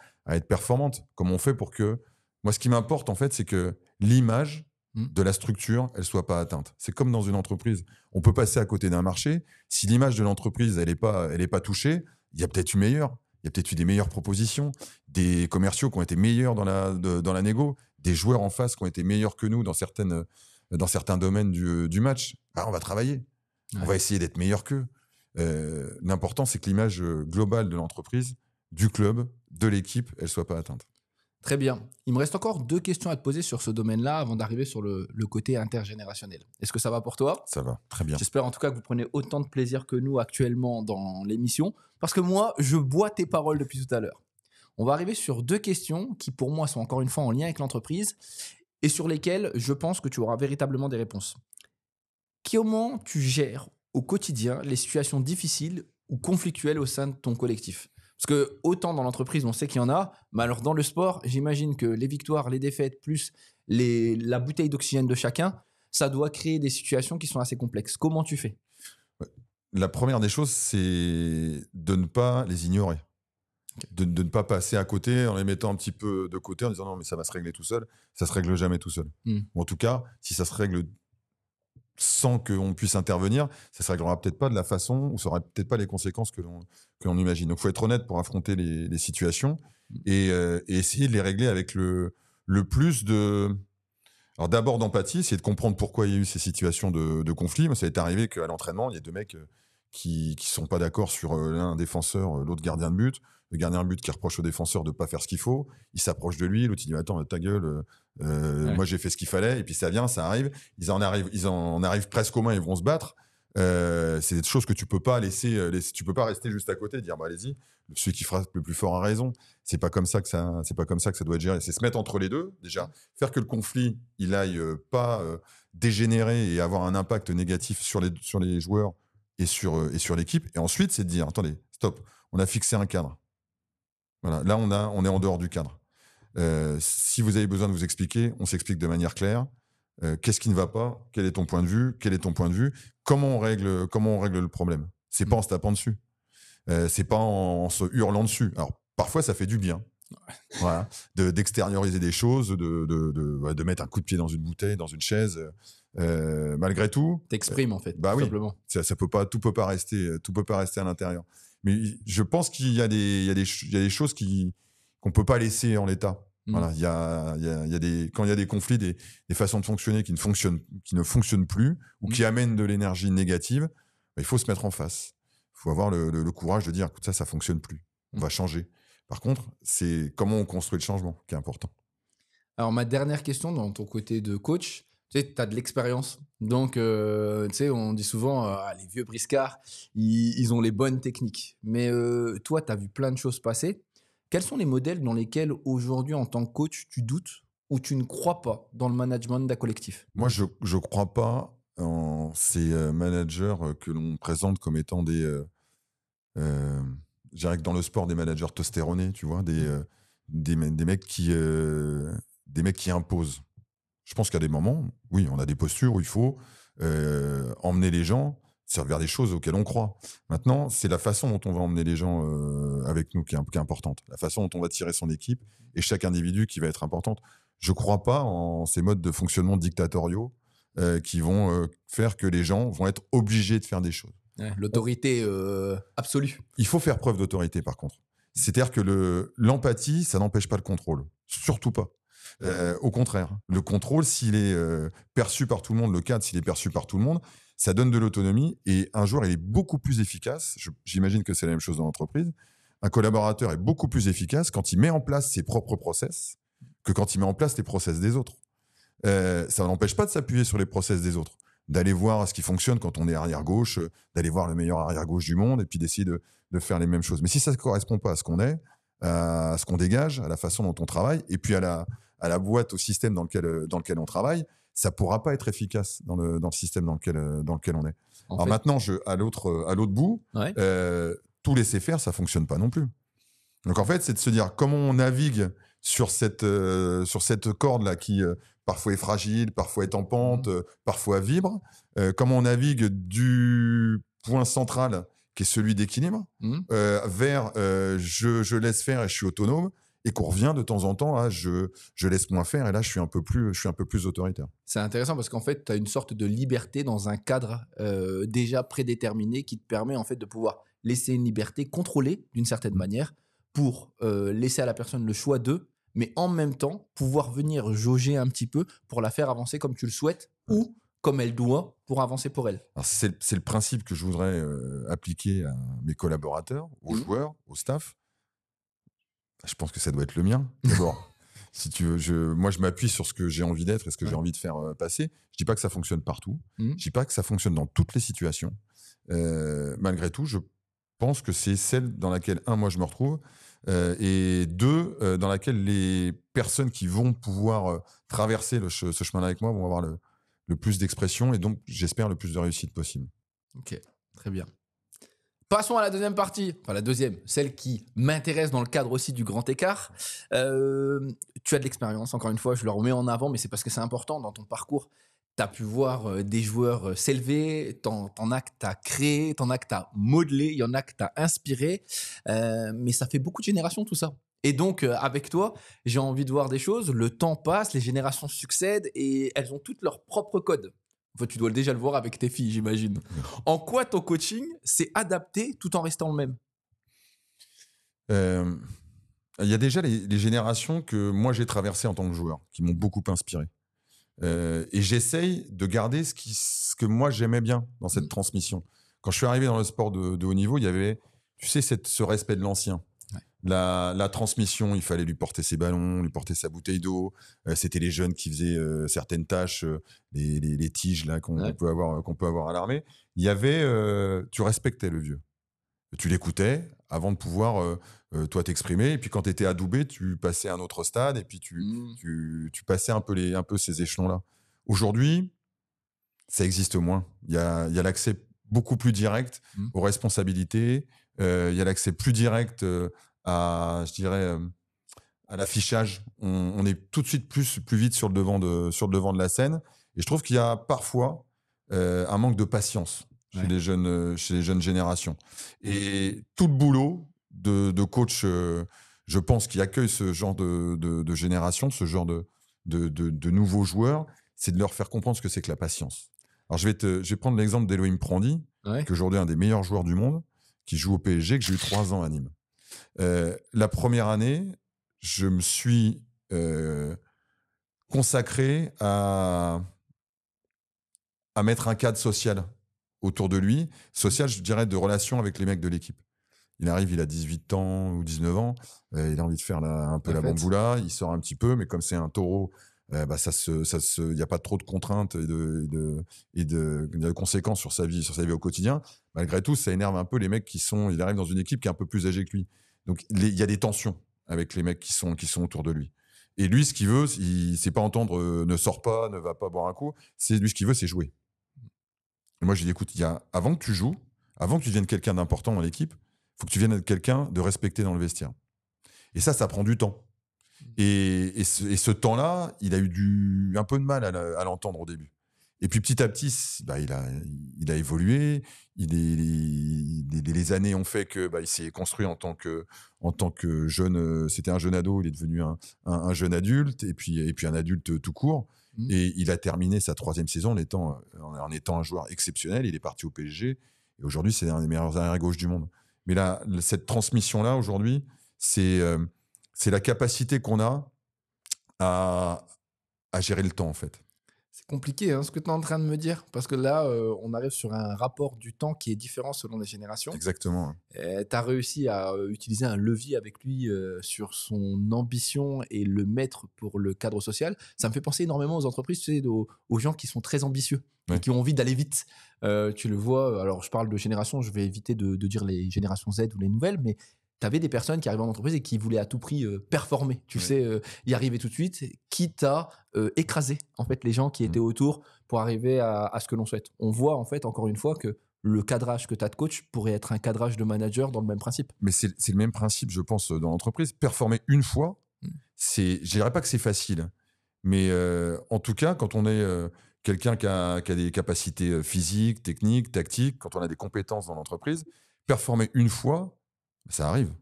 performante? Comment on fait pour que... Moi, ce qui m'importe, en fait, c'est que l'image de la structure, elle soit pas atteinte. C'est comme dans une entreprise. On peut passer à côté d'un marché. Si l'image de l'entreprise, elle est pas touchée, il y a peut-être eu meilleur. Il y a peut-être eu des meilleures propositions, des commerciaux qui ont été meilleurs dans la négo, des joueurs en face qui ont été meilleurs que nous dans certains domaines du match. On va travailler. Ouais. On va essayer d'être meilleur qu'eux. L'important, c'est que l'image globale de l'entreprise, du club, de l'équipe, elle soit pas atteinte. Très bien. Il me reste encore 2 questions à te poser sur ce domaine-là avant d'arriver sur le côté intergénérationnel. Est-ce que ça va pour toi? Ça va, très bien. J'espère en tout cas que vous prenez autant de plaisir que nous actuellement dans l'émission, parce que moi, je bois tes paroles depuis tout à l'heure. On va arriver sur 2 questions qui, pour moi, sont encore une fois en lien avec l'entreprise et sur lesquelles je pense que tu auras véritablement des réponses. Comment tu gères au quotidien les situations difficiles ou conflictuelles au sein de ton collectif? Parce que autant dans l'entreprise, on sait qu'il y en a, mais alors dans le sport, j'imagine que les victoires, les défaites, plus la bouteille d'oxygène de chacun, ça doit créer des situations qui sont assez complexes. Comment tu fais? La première des choses, c'est de ne pas les ignorer. Okay. De ne pas passer à côté en les mettant un petit peu de côté en disant non, mais ça va se régler tout seul. Ça se règle jamais tout seul. Ou en tout cas, si ça se règle sans qu'on puisse intervenir, ça se réglera peut-être pas de la façon ou ça aura peut-être pas les conséquences que l'on imagine. Donc, il faut être honnête pour affronter les situations et essayer de les régler avec le plus de... Alors, d'abord d'empathie, essayer de comprendre pourquoi il y a eu ces situations de conflit. Moi, ça est arrivé qu'à l'entraînement, il y a 2 mecs qui sont pas d'accord sur l'un défenseur, l'autre gardien de but. Le gardien de but qui reproche au défenseur de pas faire ce qu'il faut. Il s'approche de lui, l'autre il dit attends, ta gueule, ouais. Moi j'ai fait ce qu'il fallait. Et puis ça arrive. Ils en arrivent presque aux mains, ils vont se battre. C'est des choses que tu peux pas laisser. Tu peux pas rester juste à côté et dire allez-y, celui qui frappe le plus fort a raison. C'est pas comme ça que ça doit être géré. C'est se mettre entre les deux déjà, faire que le conflit il aille pas dégénérer et avoir un impact négatif sur les joueurs et sur l'équipe. Et ensuite c'est de dire attendez, stop, on a fixé un cadre. Voilà, là on est en dehors du cadre. Si vous avez besoin de vous expliquer, on s'explique de manière claire. Qu'est-ce qui ne va pas? Quel est ton point de vue? Quel est ton point de vue? Comment on règle le problème? C'est pas en se tapant dessus. C'est pas en se hurlant dessus. Alors parfois ça fait du bien. Voilà, d'extérioriser des choses, de mettre un coup de pied dans une bouteille, dans une chaise. Malgré tout, t'exprimes en fait. Bah oui, simplement. Tout peut pas rester à l'intérieur. Mais je pense qu'il y a des choses qu'on peut pas laisser en l'état. Voilà, quand il y a des conflits, des façons de fonctionner qui ne fonctionnent plus ou qui amènent de l'énergie négative, il faut se mettre en face. Il faut avoir le courage de dire écoute, ça fonctionne plus. On va changer. Par contre, c'est comment on construit le changement qui est important. Alors, ma dernière question dans ton côté de coach, tu sais, tu as de l'expérience. Donc, tu sais, on dit souvent, les vieux briscards, ils ont les bonnes techniques. Mais toi, tu as vu plein de choses passer. Quels sont les modèles dans lesquels aujourd'hui, en tant que coach, tu doutes ou tu ne crois pas dans le management d'un collectif? Moi, je ne crois pas en ces managers que l'on présente comme étant euh, je dirais que dans le sport, des managers testostéronés, tu vois, des mecs qui imposent. Je pense qu'à des moments, oui, on a des postures où il faut emmener les gens vers des choses auxquelles on croit. Maintenant, c'est la façon dont on va emmener les gens avec nous qui est importante. La façon dont on va tirer son équipe et chaque individu qui va être importante. Je ne crois pas en ces modes de fonctionnement dictatoriaux qui vont faire que les gens vont être obligés de faire des choses. Ouais, l'autorité absolue. Il faut faire preuve d'autorité, par contre. C'est-à-dire que l'empathie, ça n'empêche pas le contrôle. Surtout pas. Au contraire, le contrôle, s'il est perçu par tout le monde, le cadre, s'il est perçu par tout le monde, ça donne de l'autonomie et un joueur, il est beaucoup plus efficace. J'imagine que c'est la même chose dans l'entreprise. Un collaborateur est beaucoup plus efficace quand il met en place ses propres process que quand il met en place les process des autres. Ça n'empêche pas de s'appuyer sur les process des autres, d'aller voir ce qui fonctionne quand on est arrière-gauche, d'aller voir le meilleur arrière-gauche du monde et puis d'essayer de faire les mêmes choses. Mais si ça ne correspond pas à ce qu'on est, à ce qu'on dégage, à la façon dont on travaille, et puis à la boîte, au système dans lequel on travaille, ça ne pourra pas être efficace dans le système dans lequel on est. Alors maintenant, à l'autre bout, Ouais. tout laisser faire, ça ne fonctionne pas non plus. Donc en fait, c'est de se dire comment on navigue sur cette corde-là qui parfois est fragile, parfois est en pente, parfois vibre, comment on navigue du point central qui est celui d'équilibre vers je laisse faire et je suis autonome, et qu'on revient de temps en temps à je laisse moins faire et là je suis un peu plus autoritaire. C'est intéressant parce qu'en fait, tu as une sorte de liberté dans un cadre déjà prédéterminé qui te permet en fait de pouvoir laisser une liberté contrôlée d'une certaine manière pour laisser à la personne le choix d'eux, mais en même temps pouvoir venir jauger un petit peu pour la faire avancer comme tu le souhaites ou comme elle doit pour avancer pour elle. Alors c'est le principe que je voudrais appliquer à mes collaborateurs, aux joueurs, au staff. Je pense que ça doit être le mien. D'abord, si tu veux, moi je m'appuie sur ce que j'ai envie d'être et ce que j'ai envie de faire passer. Je dis pas que ça fonctionne partout. Je dis pas que ça fonctionne dans toutes les situations. Malgré tout, je pense que c'est celle dans laquelle, moi je me retrouve, et deux, dans laquelle les personnes qui vont pouvoir traverser ce chemin-là avec moi vont avoir le plus d'expression et donc, j'espère, le plus de réussite possible. Ok, très bien. Passons à la deuxième partie, enfin la deuxième, celle qui m'intéresse dans le cadre aussi du grand écart. Tu as de l'expérience, encore une fois, je le remets en avant, mais c'est parce que c'est important dans ton parcours. Tu as pu voir des joueurs s'élever, t'en as que tu as créé, t'en as que tu as modelé, il y en a que tu as inspiré, mais ça fait beaucoup de générations tout ça. Et donc, avec toi, j'ai envie de voir des choses, le temps passe, les générations succèdent et elles ont toutes leur propre code. Enfin, tu dois déjà le voir avec tes filles, j'imagine. En quoi ton coaching s'est adapté tout en restant le même? Il y a déjà les générations que moi j'ai traversées en tant que joueur, qui m'ont beaucoup inspiré. Et j'essaye de garder ce que moi j'aimais bien dans cette transmission. Quand je suis arrivé dans le sport de haut niveau, il y avait, tu sais, ce respect de l'ancien. La transmission, il fallait lui porter ses ballons, lui porter sa bouteille d'eau. C'était les jeunes qui faisaient certaines tâches, les tiges là qu'on peut avoir à l'armée. Il y avait, tu respectais le vieux. Tu l'écoutais avant de pouvoir toi t'exprimer. Et puis quand tu étais adoubé, tu passais à un autre stade et puis tu passais un peu ces échelons-là. Aujourd'hui, ça existe moins. Il y a l'accès beaucoup plus direct aux responsabilités. Il y a l'accès plus direct à l'affichage. On est tout de suite plus vite sur le devant de la scène. Et je trouve qu'il y a parfois un manque de patience chez les jeunes générations. Et tout le boulot de coach, je pense, qui accueille ce genre de génération, ce genre de nouveaux joueurs, c'est de leur faire comprendre ce que c'est que la patience. Alors je vais prendre l'exemple d'Elohim Prandi, qui est aujourd'hui un des meilleurs joueurs du monde, qui joue au PSG, que j'ai eu 3 ans à Nîmes. La première année, je me suis consacré à mettre un cadre social autour de lui. Social, je dirais, de relation avec les mecs de l'équipe. Il arrive, il a 18 ans ou 19 ans, il a envie de faire un peu la bamboula, il sort un petit peu, mais comme c'est un taureau, il n'y a pas trop de contraintes et de conséquences sur sa vie au quotidien. Malgré tout, ça énerve un peu les mecs il arrive dans une équipe qui est un peu plus âgée que lui. Donc, il y a des tensions. avec les mecs qui sont autour de lui. Et lui, ce qu'il veut, c'est pas entendre ne sors pas, ne va pas boire un coup. C'est lui, ce qu'il veut, c'est jouer. Et moi, j'ai dit, écoute, avant que tu joues, avant que tu deviennes quelqu'un d'important dans l'équipe, il faut que tu viennes être quelqu'un de respecté dans le vestiaire. Et ça prend du temps. Et ce temps-là, il a eu un peu de mal à l'entendre au début. Et puis petit à petit, il a évolué. Les années ont fait que il s'est construit en tant que jeune. C'était un jeune ado, il est devenu un jeune adulte, et puis un adulte tout court. Et il a terminé sa 3e saison en étant un joueur exceptionnel. Il est parti au PSG. Et aujourd'hui, c'est un des meilleurs arrière-gauche du monde. Mais là, cette transmission-là, aujourd'hui, c'est la capacité qu'on a à gérer le temps, en fait. C'est compliqué, ce que tu es en train de me dire, parce que là, on arrive sur un rapport du temps qui est différent selon les générations. Exactement. Tu as réussi à utiliser un levier avec lui sur son ambition et le mettre pour le cadre social. Ça me fait penser énormément aux entreprises, tu sais, aux gens qui sont très ambitieux et qui ont envie d'aller vite. Tu le vois, alors je parle de génération, je vais éviter de dire les générations Z ou les nouvelles, mais tu avais des personnes qui arrivaient en entreprise et qui voulaient à tout prix performer, tu sais, y arriver tout de suite, quitte à écraser en fait les gens qui étaient autour pour arriver à ce que l'on souhaite. On voit en fait encore une fois que le cadrage que tu as de coach pourrait être un cadrage de manager dans le même principe. Mais c'est le même principe, je pense, dans l'entreprise. Performer une fois, je dirais pas que c'est facile, mais en tout cas, quand on est quelqu'un qui a des capacités physiques, techniques, tactiques, quand on a des compétences dans l'entreprise, performer une fois, ça arrive.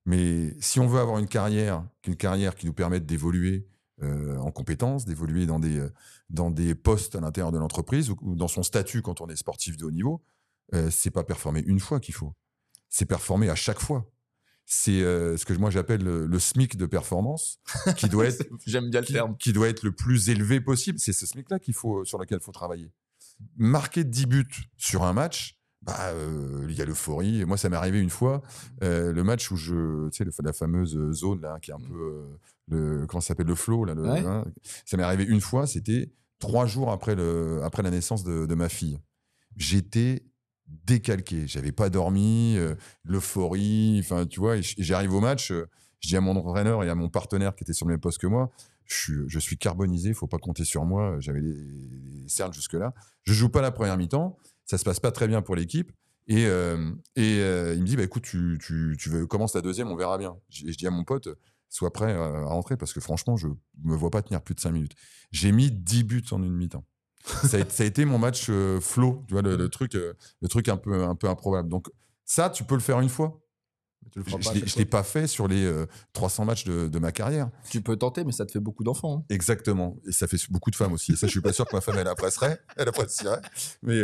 Mais si on veut avoir une carrière qui nous permette d'évoluer en compétences, d'évoluer dans des postes à l'intérieur de l'entreprise ou dans son statut quand on est sportif de haut niveau, c'est pas performer une fois qu'il faut. C'est performer à chaque fois. C'est ce que moi j'appelle le SMIC de performance, qui doit être, j'aime bien le terme, qui doit être le plus élevé possible. C'est ce SMIC-là sur lequel il faut travailler. Marquer 10 buts sur un match, il y a l'euphorie. Et moi, ça m'est arrivé une fois, le match où la fameuse zone là, qui est un peu comment ça s'appelle, le flow là, ça m'est arrivé une fois. C'était 3 jours après la naissance de ma fille. J'étais décalqué, j'avais pas dormi, l'euphorie. Enfin, tu vois, et j'arrive au match. Je dis à mon entraîneur et à mon partenaire qui était sur le même poste que moi, je suis carbonisé, il faut pas compter sur moi. J'avais les cernes jusque-là. Je joue pas la première mi-temps. Ça se passe pas très bien pour l'équipe. Et il me dit, écoute, tu commences la deuxième, on verra bien. Je dis à mon pote, sois prêt à rentrer parce que franchement, je me vois pas tenir plus de 5 minutes. J'ai mis 10 buts en une mi-temps. Ça a été mon match flow, tu vois, le truc un peu improbable. Donc ça, tu peux le faire une fois. Je l'ai pas fait sur les 300 matchs de ma carrière. Tu peux tenter, mais ça te fait beaucoup d'enfants. Exactement. Et ça fait beaucoup de femmes aussi. Et ça, je suis pas sûr que ma femme, elle apprécierait. Mais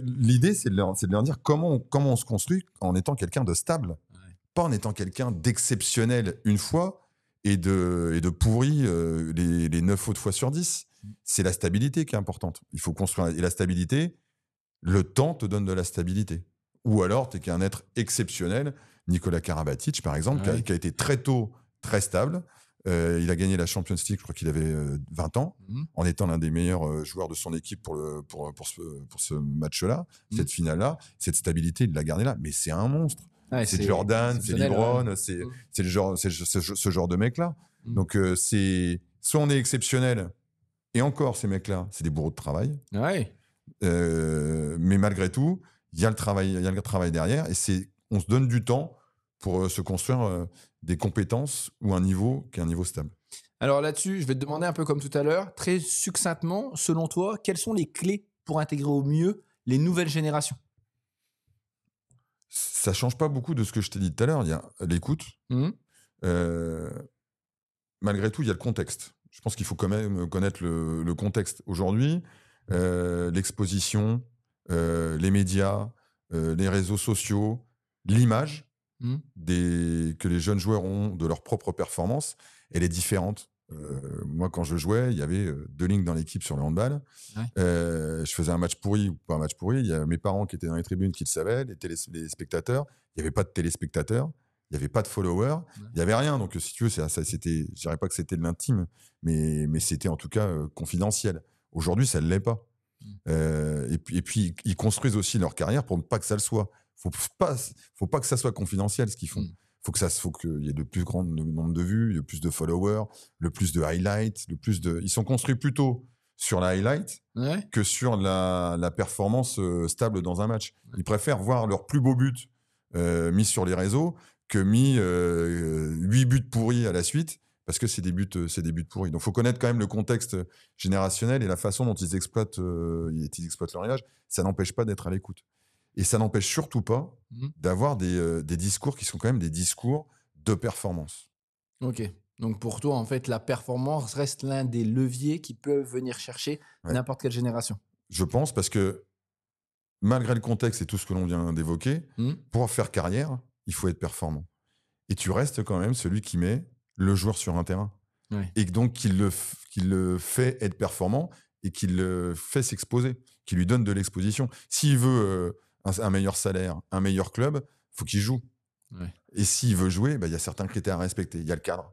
l'idée, c'est de leur dire comment on se construit en étant quelqu'un de stable. Pas en étant quelqu'un d'exceptionnel une fois et de pourri les 9 autres fois sur 10. C'est la stabilité qui est importante. Il faut construire. Et la stabilité, le temps te donne de la stabilité. Ou alors, tu es qu'un être exceptionnel. Nicolas Karabatic, par exemple, qui a été très tôt très stable. Il a gagné la Champions League, je crois qu'il avait 20 ans, en étant l'un des meilleurs joueurs de son équipe pour ce match-là, cette finale-là. Cette stabilité, il l'a gardée là. Mais c'est un monstre. C'est Jordan, c'est LeBron, c'est ce genre de mec-là. Donc, soit on est exceptionnel, et encore, ces mecs-là, c'est des bourreaux de travail. Mais malgré tout, il y a le travail derrière, et on se donne du temps pour se construire des compétences ou un niveau qui est un niveau stable. Alors là-dessus, je vais te demander un peu comme tout à l'heure, très succinctement, selon toi, quelles sont les clés pour intégrer au mieux les nouvelles générations ? Ça ne change pas beaucoup de ce que je t'ai dit tout à l'heure. Il y a l'écoute. Malgré tout, il y a le contexte. Je pense qu'il faut quand même connaître le contexte. Aujourd'hui, l'exposition, les médias, les réseaux sociaux, l'image que les jeunes joueurs ont de leur propre performance, elle est différente. Moi, quand je jouais, il y avait 2 lignes dans l'équipe sur le handball. Je faisais un match pourri ou pas un match pourri. Il y a mes parents qui étaient dans les tribunes qui le savaient, les spectateurs. Il n'y avait pas de téléspectateurs. Il n'y avait pas de followers, il n'y avait rien. Donc, si tu veux, je ne dirais pas que c'était de l'intime, mais c'était en tout cas confidentiel. Aujourd'hui, ça ne l'est pas. Et puis, ils construisent aussi leur carrière pour ne pas que ça le soit. Il ne faut pas que ça soit confidentiel, ce qu'ils font. faut qu'il y ait le plus grand nombre de vues, le plus de followers, le plus de highlights, ils sont construits plutôt sur la highlight Ouais. que sur la performance stable dans un match. Ils préfèrent voir leur plus beau but mis sur les réseaux que mis 8 buts pourris à la suite, parce que c'est des buts pourris. Donc, il faut connaître quand même le contexte générationnel et la façon dont ils exploitent leur image. Ça n'empêche pas d'être à l'écoute. Et ça n'empêche surtout pas d'avoir des discours qui sont quand même des discours de performance. Ok. Donc pour toi, en fait, la performance reste l'un des leviers qui peuvent venir chercher n'importe quelle génération. Je pense, parce que malgré le contexte et tout ce que l'on vient d'évoquer, pour faire carrière, il faut être performant. Et tu restes quand même celui qui met le joueur sur un terrain. Ouais. Et donc, qui le fait être performant et qui le fait s'exposer, qui lui donne de l'exposition. S'il veut un meilleur salaire, un meilleur club, il faut qu'il joue. Ouais. Et s'il veut jouer, il y a certains critères à respecter. Il y a le cadre.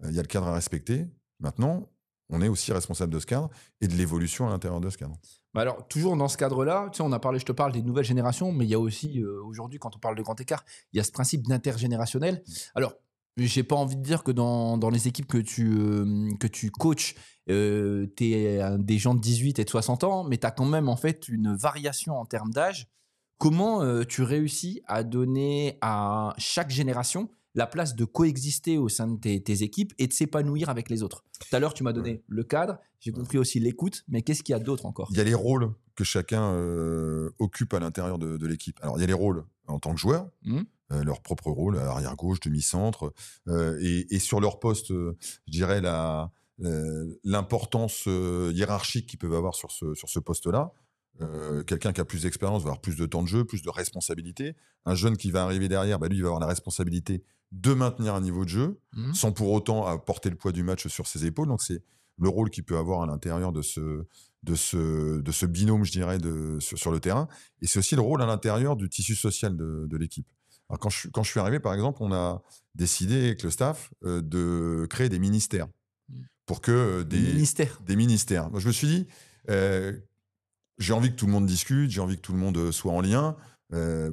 Il y a le cadre à respecter. Maintenant, on est aussi responsable de ce cadre et de l'évolution à l'intérieur de ce cadre. Bah alors, toujours dans ce cadre-là, tu sais, je te parle des nouvelles générations, mais il y a aussi, aujourd'hui, quand on parle de grand écart, il y a ce principe d'intergénérationnel. Alors, j'ai pas envie de dire que dans les équipes que tu coaches, tu es des gens de 18 et de 60 ans, mais tu as quand même en fait une variation en termes d'âge. Comment tu réussis à donner à chaque génération la place de coexister au sein de tes équipes et de s'épanouir avec les autres? Tout à l'heure, tu m'as donné le cadre, j'ai compris aussi l'écoute, mais qu'est-ce qu'il y a d'autre encore? Il y a les rôles que chacun occupe à l'intérieur de l'équipe. Alors, il y a les rôles en tant que joueur, leur propre rôle, arrière-gauche, demi-centre, et sur leur poste, je dirais l'importance hiérarchique qu'ils peuvent avoir sur ce poste-là. Quelqu'un qui a plus d'expérience va avoir plus de temps de jeu, plus de responsabilité. Un jeune qui va arriver derrière, lui, il va avoir la responsabilité de maintenir un niveau de jeu, sans pour autant porter le poids du match sur ses épaules. Donc, c'est le rôle qu'il peut avoir à l'intérieur de ce binôme, je dirais, sur le terrain. Et c'est aussi le rôle à l'intérieur du tissu social de l'équipe. Alors, quand je suis arrivé, par exemple, on a décidé avec le staff de créer des ministères. Pour que Des ministères. Moi, je me suis dit, j'ai envie que tout le monde discute, j'ai envie que tout le monde soit en lien.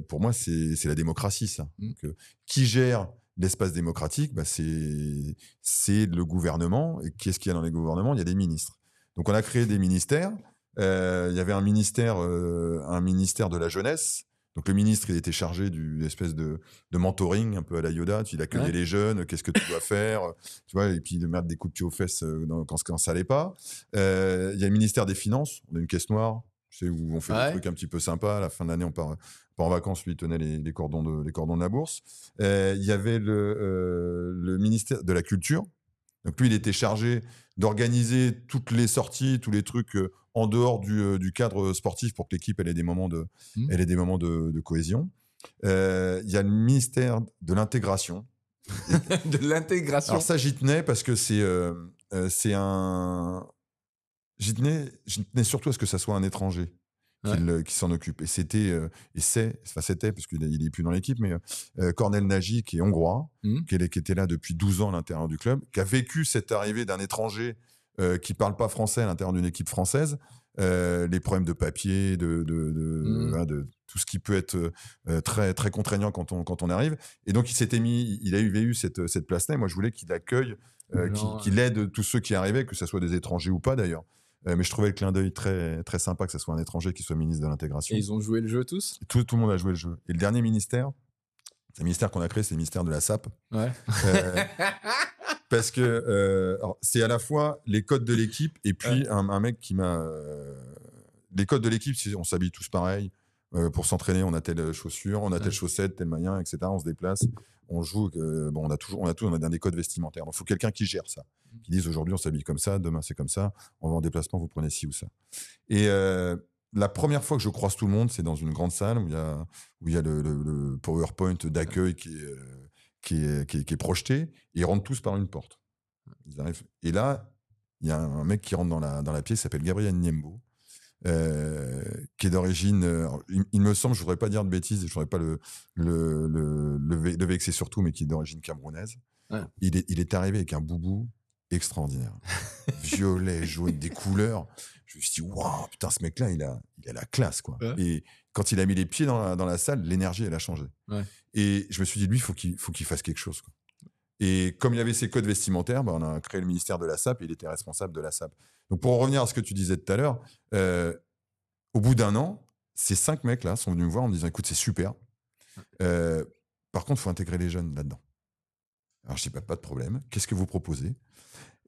Pour moi, c'est la démocratie, ça. Donc, qui gère l'espace démocratique? C'est le gouvernement. Et qu'est-ce qu'il y a dans les gouvernements? Il y a des ministres. Donc, on a créé des ministères. Il y avait un ministère de la jeunesse. Donc, le ministre, il était chargé d'une espèce de mentoring, un peu à la Yoda. Il accueillait les jeunes, qu'est-ce que tu dois faire, tu vois, et puis de mettre des coups de pied aux fesses quand ça allait pas. Il y a le ministère des Finances. On a une caisse noire, tu sais, où on fait des trucs un petit peu sympas. À la fin de l'année, on part en vacances. Lui, il tenait les cordons de la bourse. Il y avait le ministère de la Culture. Donc, lui, il était chargé d'organiser toutes les sorties, tous les trucs en dehors du cadre sportif pour que l'équipe ait des moments de cohésion. Il y a le ministère de l'intégration. De l'intégration. Alors ça, j'y tenais parce que j'y tenais surtout à ce que ça soit un étranger qui s'en occupe. Et c'était, parce qu'il n'est plus dans l'équipe, mais Cornel Nagy, qui est hongrois, qui était là depuis 12 ans à l'intérieur du club, qui a vécu cette arrivée d'un étranger qui ne parle pas français à l'intérieur d'une équipe française, les problèmes de papier, de tout ce qui peut être très, très contraignant quand on arrive. Et donc, il avait eu cette place-là. Et moi, je voulais qu'il accueille, qu'il aide tous ceux qui arrivaient, que ce soit des étrangers ou pas d'ailleurs. Mais je trouvais le clin d'œil très, très sympa que ce soit un étranger qui soit ministre de l'intégration. Et ils ont joué le jeu tous? Tout le monde a joué le jeu. Et le dernier ministère, c'est le ministère qu'on a créé, c'est le ministère de la SAP. Ouais. Parce que c'est à la fois les codes de l'équipe et puis un mec qui m'a... les codes de l'équipe, on s'habille tous pareil. Pour s'entraîner, on a telle chaussure, on a telle chaussette, tel maillot, etc. On se déplace, on joue. On a des codes vestimentaires. Donc, il faut quelqu'un qui gère ça. Qui dise aujourd'hui, on s'habille comme ça, demain, c'est comme ça, on va en déplacement, vous prenez ci ou ça. Et la première fois que je croise tout le monde, c'est dans une grande salle où il y a le PowerPoint d'accueil qui est projeté. Et ils rentrent tous par une porte. Ils arrivent. Et là, il y a un mec qui rentre dans la pièce, qui s'appelle Gabriel Niembo. Qui est d'origine, il me semble, je ne voudrais pas dire de bêtises, je ne voudrais pas le vexer surtout, mais qui est d'origine camerounaise. Ouais. Il est arrivé avec un boubou extraordinaire. Violet, jaune, des couleurs. Je me suis dit, waouh, putain, ce mec-là, il a la classe, quoi. Ouais. Et quand il a mis les pieds dans la salle, l'énergie, elle a changé. Ouais. Et je me suis dit, lui, faut qu'il fasse quelque chose, quoi. Et comme il y avait ses codes vestimentaires, on a créé le ministère de la SAP et il était responsable de la SAP. Donc, pour en revenir à ce que tu disais tout à l'heure, au bout d'un an, ces 5 mecs-là sont venus me voir en me disant, écoute, c'est super. Par contre, il faut intégrer les jeunes là-dedans. Alors, je dis, pas de problème. Qu'est-ce que vous proposez?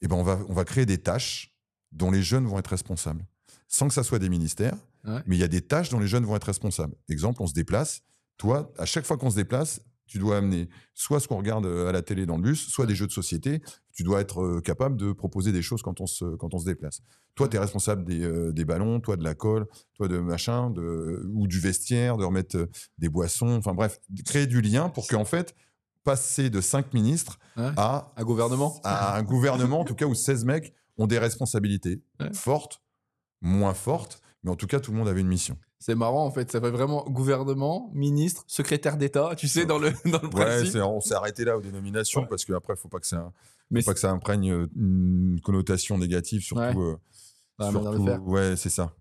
Eh ben, on va créer des tâches dont les jeunes vont être responsables. Sans que ça soit des ministères, mais il y a des tâches dont les jeunes vont être responsables. Exemple, on se déplace. Toi, à chaque fois qu'on se déplace, tu dois amener soit ce qu'on regarde à la télé dans le bus, soit des jeux de société. Tu dois être capable de proposer des choses quand on se déplace. Toi, tu es responsable des ballons, toi de la colle, toi de machin, ou du vestiaire, de remettre des boissons. Enfin bref, créer du lien pour qu'en fait, passer de 5 ministres à un gouvernement. À un gouvernement, en tout cas, où 16 mecs ont des responsabilités fortes, moins fortes, mais en tout cas, tout le monde avait une mission. C'est marrant, en fait. Ça fait vraiment gouvernement, ministre, secrétaire d'État, tu sais, dans le principe. On s'est arrêté là aux dénominations parce qu'après, il ne faut pas que ça imprègne une connotation négative, surtout. Ouais, c'est ça.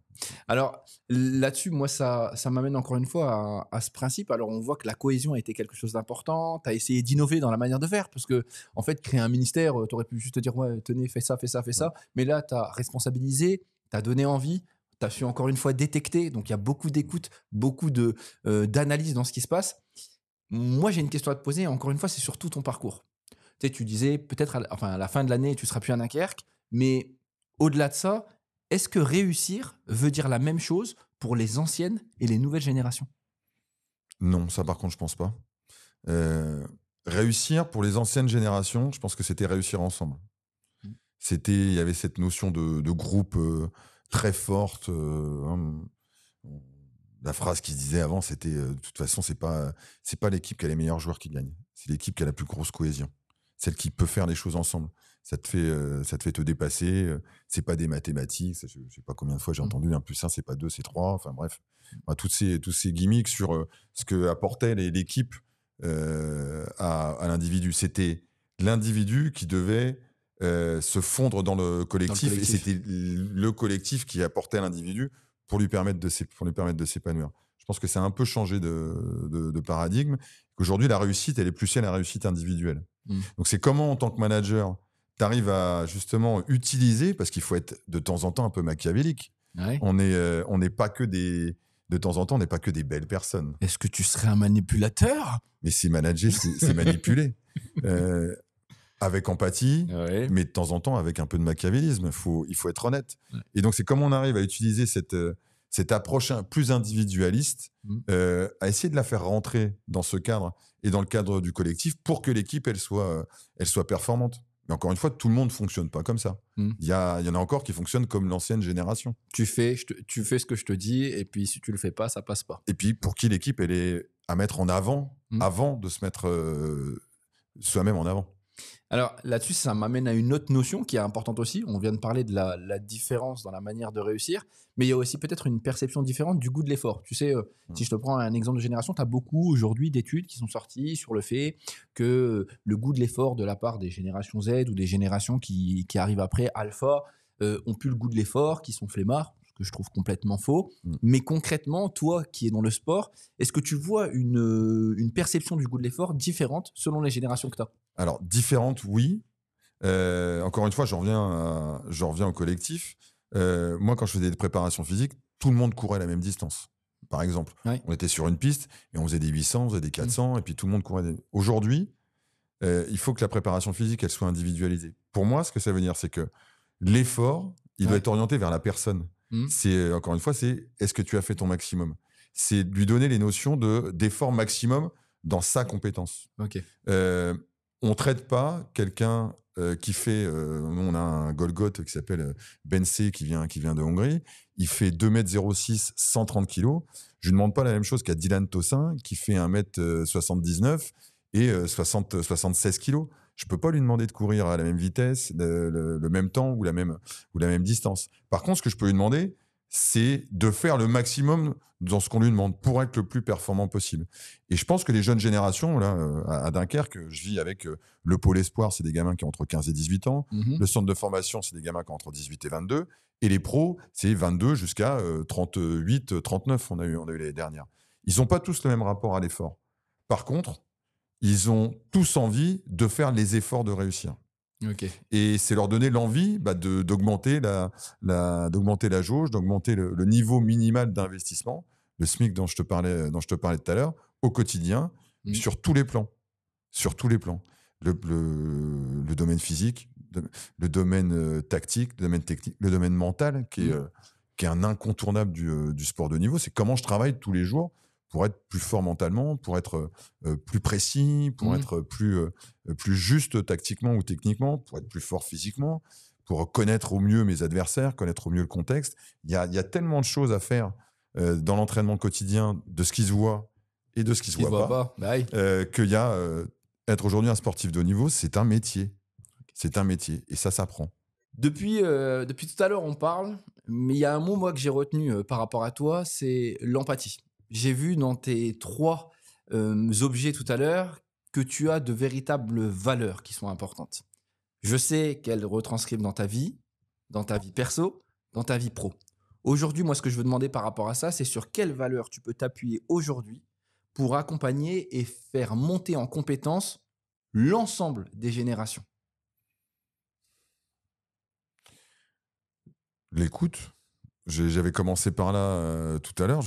Alors, là-dessus, moi, ça m'amène encore une fois à ce principe. Alors, on voit que la cohésion a été quelque chose d'important. Tu as essayé d'innover dans la manière de faire parce que, en fait, créer un ministère, tu aurais pu juste te dire, ouais, tenez, fais ça. Mais là, tu as responsabilisé, tu as donné envie. Tu as su encore une fois détecter, donc il y a beaucoup d'écoute, beaucoup d'analyse dans ce qui se passe. Moi, j'ai une question à te poser, encore une fois, c'est surtout ton parcours. Tu sais, tu disais peut-être à la fin de l'année, tu ne seras plus à Dunkerque, mais au-delà de ça, est-ce que réussir veut dire la même chose pour les anciennes et les nouvelles générations? Non, ça par contre, je ne pense pas. Réussir pour les anciennes générations, je pense que c'était réussir ensemble. Il y avait cette notion de groupe très forte. La phrase qui se disait avant, c'était de toute façon, c'est pas l'équipe qui a les meilleurs joueurs qui gagne. C'est l'équipe qui a la plus grosse cohésion. Celle qui peut faire les choses ensemble. Ça te fait te dépasser. C'est pas des mathématiques. Je sais pas combien de fois j'ai entendu 1 + 1, c'est pas 2, c'est 3. Enfin bref, tous ces gimmicks sur ce que apportait l'équipe à l'individu. C'était l'individu qui devait se fondre dans le collectif. Et c'était le collectif qui apportait à l'individu pour lui permettre de s'épanouir. Je pense que ça a un peu changé de paradigme. Aujourd'hui, la réussite, elle est plus la réussite individuelle. Donc, c'est comment, en tant que manager, tu arrives à justement utiliser, parce qu'il faut être de temps en temps un peu machiavélique. Ouais. On n'est pas que de temps en temps, on n'est pas que des belles personnes. Est-ce que tu serais un manipulateur? Mais c'est manager, c'est manipuler. Avec empathie, mais de temps en temps avec un peu de machiavélisme. Il faut être honnête. Ouais. Et donc, c'est comment on arrive à utiliser cette approche plus individualiste, à essayer de la faire rentrer dans ce cadre et dans le cadre du collectif pour que l'équipe, elle soit performante. Mais encore une fois, tout le monde ne fonctionne pas comme ça. Il y en a encore qui fonctionnent comme l'ancienne génération. Tu fais ce que je te dis, et puis si tu le fais pas, ça passe pas. Et puis, pour qui l'équipe, elle est à mettre en avant, avant de se mettre soi-même en avant. Alors là-dessus, ça m'amène à une autre notion qui est importante aussi. On vient de parler de la différence dans la manière de réussir, mais il y a aussi peut-être une perception différente du goût de l'effort. Tu sais, si je te prends un exemple de génération, tu as beaucoup aujourd'hui d'études qui sont sorties sur le fait que le goût de l'effort de la part des générations Z ou des générations qui arrivent après, alpha, ont plus le goût de l'effort, qui sont flemmards, ce que je trouve complètement faux. Mais concrètement, toi qui es dans le sport, est-ce que tu vois une perception du goût de l'effort différente selon les générations que tu as? Alors, différente, oui. Encore une fois, j'en reviens au collectif. Moi, quand je faisais des préparations physiques, tout le monde courait la même distance. Par exemple, on était sur une piste et on faisait des 800, on faisait des 400, et puis tout le monde courait. Aujourd'hui, il faut que la préparation physique, elle soit individualisée. Pour moi, ce que ça veut dire, c'est que l'effort, il doit être orienté vers la personne. Encore une fois, c'est est-ce que tu as fait ton maximum? C'est lui donner les notions d'effort maximum dans sa compétence. Okay. On ne traite pas quelqu'un qui fait... on a un Golgoth qui s'appelle Bense qui vient de Hongrie. Il fait 2,06 m, 130 kg. Je ne lui demande pas la même chose qu'à Dylan Tossin qui fait 1,79 m et 76 kg. Je ne peux pas lui demander de courir à la même vitesse, le même temps ou la même distance. Par contre, ce que je peux lui demander, c'est de faire le maximum dans ce qu'on lui demande pour être le plus performant possible. Et je pense que les jeunes générations, là, à Dunkerque, je vis avec le pôle espoir, c'est des gamins qui ont entre 15 et 18 ans. Mhm. Le centre de formation, c'est des gamins qui ont entre 18 et 22. Et les pros, c'est 22 jusqu'à 38, 39, on a eu l'année dernière. Ils n'ont pas tous le même rapport à l'effort. Par contre, ils ont tous envie de faire les efforts de réussir. Ok. Et c'est leur donner l'envie d'augmenter d'augmenter la jauge, d'augmenter le niveau minimal d'investissement, le SMIC dont je te parlais tout à l'heure, au quotidien, Mhm. sur tous les plans. Sur tous les plans. Le domaine physique, le domaine tactique, le domaine technique, le domaine mental, qui est un incontournable du sport de niveau. C'est comment je travaille tous les jours pour être plus fort mentalement, pour être plus précis, pour être plus juste tactiquement ou techniquement, pour être plus fort physiquement, pour connaître au mieux mes adversaires, connaître au mieux le contexte. Il y a tellement de choses à faire dans l'entraînement quotidien, de ce qui se voit et de ce qui se voit pas, Bah oui. qu'il y a être aujourd'hui un sportif de haut niveau, c'est un métier. C'est un métier et ça s'apprend. Depuis tout à l'heure, on parle, mais il y a un mot, moi, que j'ai retenu par rapport à toi, c'est l'empathie. J'ai vu dans tes 3 objets tout à l'heure que tu as de véritables valeurs qui sont importantes. Je sais qu'elles retranscrivent dans ta vie perso, dans ta vie pro. Aujourd'hui, moi, ce que je veux demander par rapport à ça, c'est sur quelles valeurs tu peux t'appuyer aujourd'hui pour accompagner et faire monter en compétence l'ensemble des générations. L'écoute, j'avais commencé par là tout à l'heure,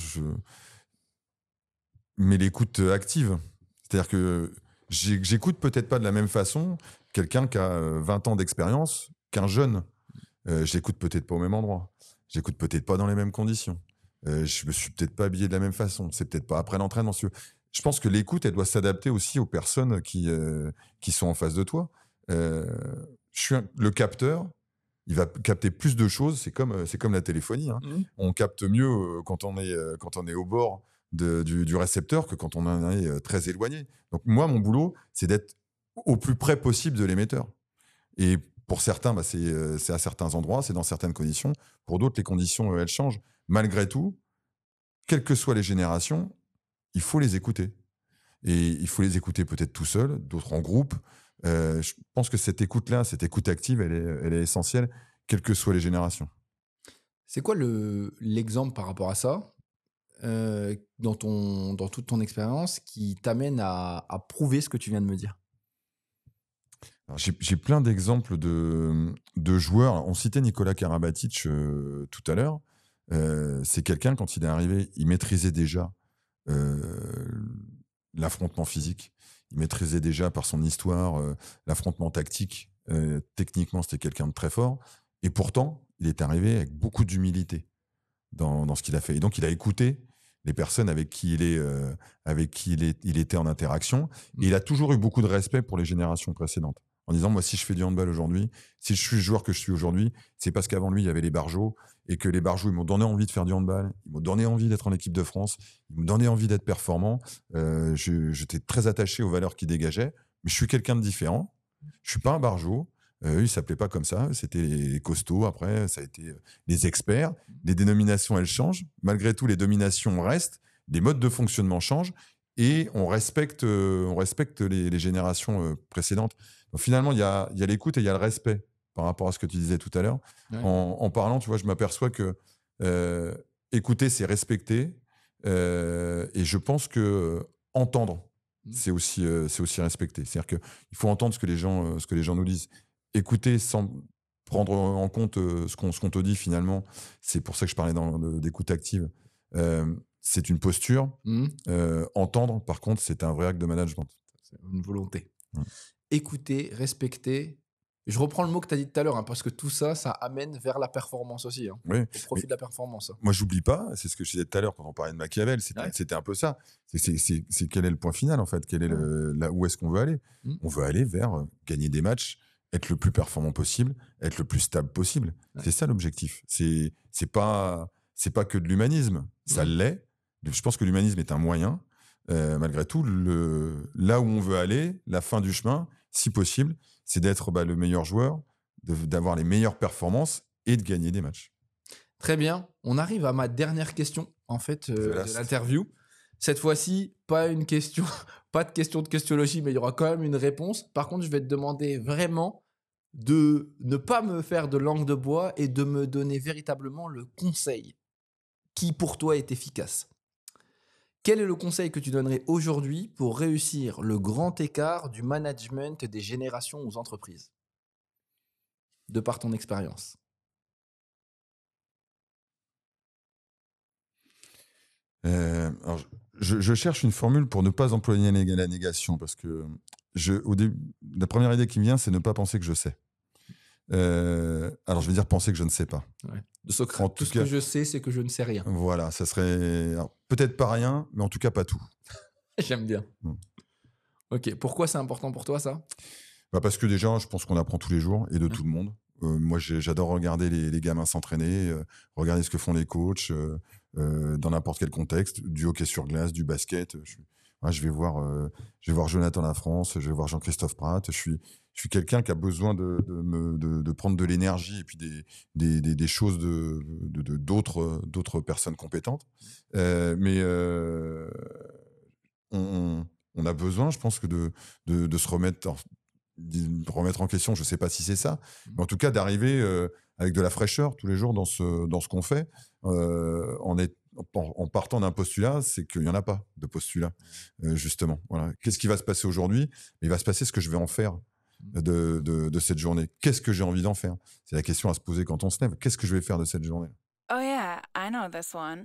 mais l'écoute active. C'est-à-dire que j'écoute peut-être pas de la même façon quelqu'un qui a 20 ans d'expérience qu'un jeune. Je l'écoute peut-être pas au même endroit. J'écoute peut-être pas dans les mêmes conditions. Je me suis peut-être pas habillé de la même façon. C'est peut-être pas après l'entraînement. Je pense que l'écoute, elle doit s'adapter aussi aux personnes qui sont en face de toi. Le capteur, il va capter plus de choses. C'est comme la téléphonie. Hein. On capte mieux quand on est au bord du récepteur que quand on en est très éloigné. Donc moi, mon boulot, c'est d'être au plus près possible de l'émetteur. Et pour certains, c'est à certains endroits, c'est dans certaines conditions. Pour d'autres, les conditions, elles changent. Malgré tout, quelles que soient les générations, il faut les écouter. Et il faut les écouter peut-être tout seul, d'autres en groupe. Je pense que cette écoute-là, cette écoute active, elle est essentielle, quelles que soient les générations. C'est quoi l'exemple par rapport à ça dans toute ton expérience qui t'amène à prouver ce que tu viens de me dire? Alors, j'ai plein d'exemples de joueurs. On citait Nicolas Karabatic tout à l'heure. C'est quelqu'un, quand il est arrivé, il maîtrisait déjà l'affrontement physique. Il maîtrisait déjà par son histoire l'affrontement tactique. Techniquement, c'était quelqu'un de très fort. Et pourtant, il est arrivé avec beaucoup d'humilité dans ce qu'il a fait. Et donc, il a écouté les personnes avec qui il était en interaction. Et il a toujours eu beaucoup de respect pour les générations précédentes. En disant, moi, si je fais du handball aujourd'hui, si je suis le joueur que je suis aujourd'hui, c'est parce qu'avant lui, il y avait les Barjots, et que les Barjots, ils m'ont donné envie de faire du handball, ils m'ont donné envie d'être en équipe de France, ils m'ont donné envie d'être performant. J'étais très attaché aux valeurs qu'ils dégageaient, mais je suis quelqu'un de différent. Je suis pas un Barjot. Eux, ils s'appelaient pas comme ça. C'était les costauds. Après, ça a été les experts. Les dénominations, elles changent. Malgré tout, les dominations restent. Les modes de fonctionnement changent. Et on respecte les générations précédentes. Donc finalement, il y a l'écoute et il y a le respect par rapport à ce que tu disais tout à l'heure. Ouais. En parlant, tu vois, je m'aperçois que écouter, c'est respecter. Et je pense que entendre, c'est aussi respecter. C'est-à-dire qu'il faut entendre ce que les gens nous disent. Écouter sans prendre en compte ce qu'on te dit finalement, c'est pour ça que je parlais d'écoute active. C'est une posture. Entendre, par contre, c'est un vrai acte de management. C'est une volonté. Ouais. Écouter, respecter. Je reprends le mot que tu as dit tout à l'heure, parce que tout ça, ça amène vers la performance aussi. Oui, au profit de la performance. Moi, j'oublie pas, c'est ce que je disais tout à l'heure quand on parlait de Machiavel, c'était un peu ça. C'est quel est le point final, en fait, où est-ce qu'on veut aller. On veut aller vers gagner des matchs, être le plus performant possible, être le plus stable possible. C'est ça l'objectif. C'est pas que de l'humanisme, ça l'est. Je pense que l'humanisme est un moyen. Malgré tout, là où on veut aller, la fin du chemin, si possible, c'est d'être le meilleur joueur, d'avoir les meilleures performances et de gagner des matchs. Très bien. On arrive à ma dernière question, en fait, de last. l'interview. Cette fois-ci, pas une question, pas de question de questionologie, mais il y aura quand même une réponse. Par contre, je vais te demander vraiment de ne pas me faire de langue de bois et de me donner véritablement le conseil qui, pour toi, est efficace. Quel est le conseil que tu donnerais aujourd'hui pour réussir le grand écart du management des générations aux entreprises, de par ton expérience? Alors, je cherche une formule pour ne pas employer la négation, parce que la première idée qui me vient, c'est ne pas penser que je sais. Alors, je vais dire penser que je ne sais pas. Ouais. De Socrate. En Tout tout ce cas, que je sais, c'est que je ne sais rien. voilà, ça serait alors, peut-être pas rien, mais en tout cas pas tout. J'aime bien. Mm. Ok. Pourquoi c'est important pour toi, ça? Bah, parce que déjà, je pense qu'on apprend tous les jours et de tout le monde. Moi, j'adore regarder les gamins s'entraîner, regarder ce que font les coachs dans n'importe quel contexte, du hockey sur glace, du basket. Je vais voir Jonathan Lafrance, je vais voir Jean-Christophe Prat. Je suis quelqu'un qui a besoin de prendre de l'énergie et puis des choses d'autres personnes compétentes. Mais on a besoin, je pense, que de se remettre en question. Je ne sais pas si c'est ça, mais en tout cas d'arriver avec de la fraîcheur tous les jours dans ce qu'on fait, en partant d'un postulat, c'est qu'il n'y en a pas de postulat, justement. Voilà. Qu'est-ce qui va se passer aujourd'hui? Il va se passer ce que je vais en faire de cette journée. Qu'est-ce que j'ai envie d'en faire? C'est la question à se poser quand on se lève. Qu'est-ce que je vais faire de cette journée? Oh, yeah, I know this one.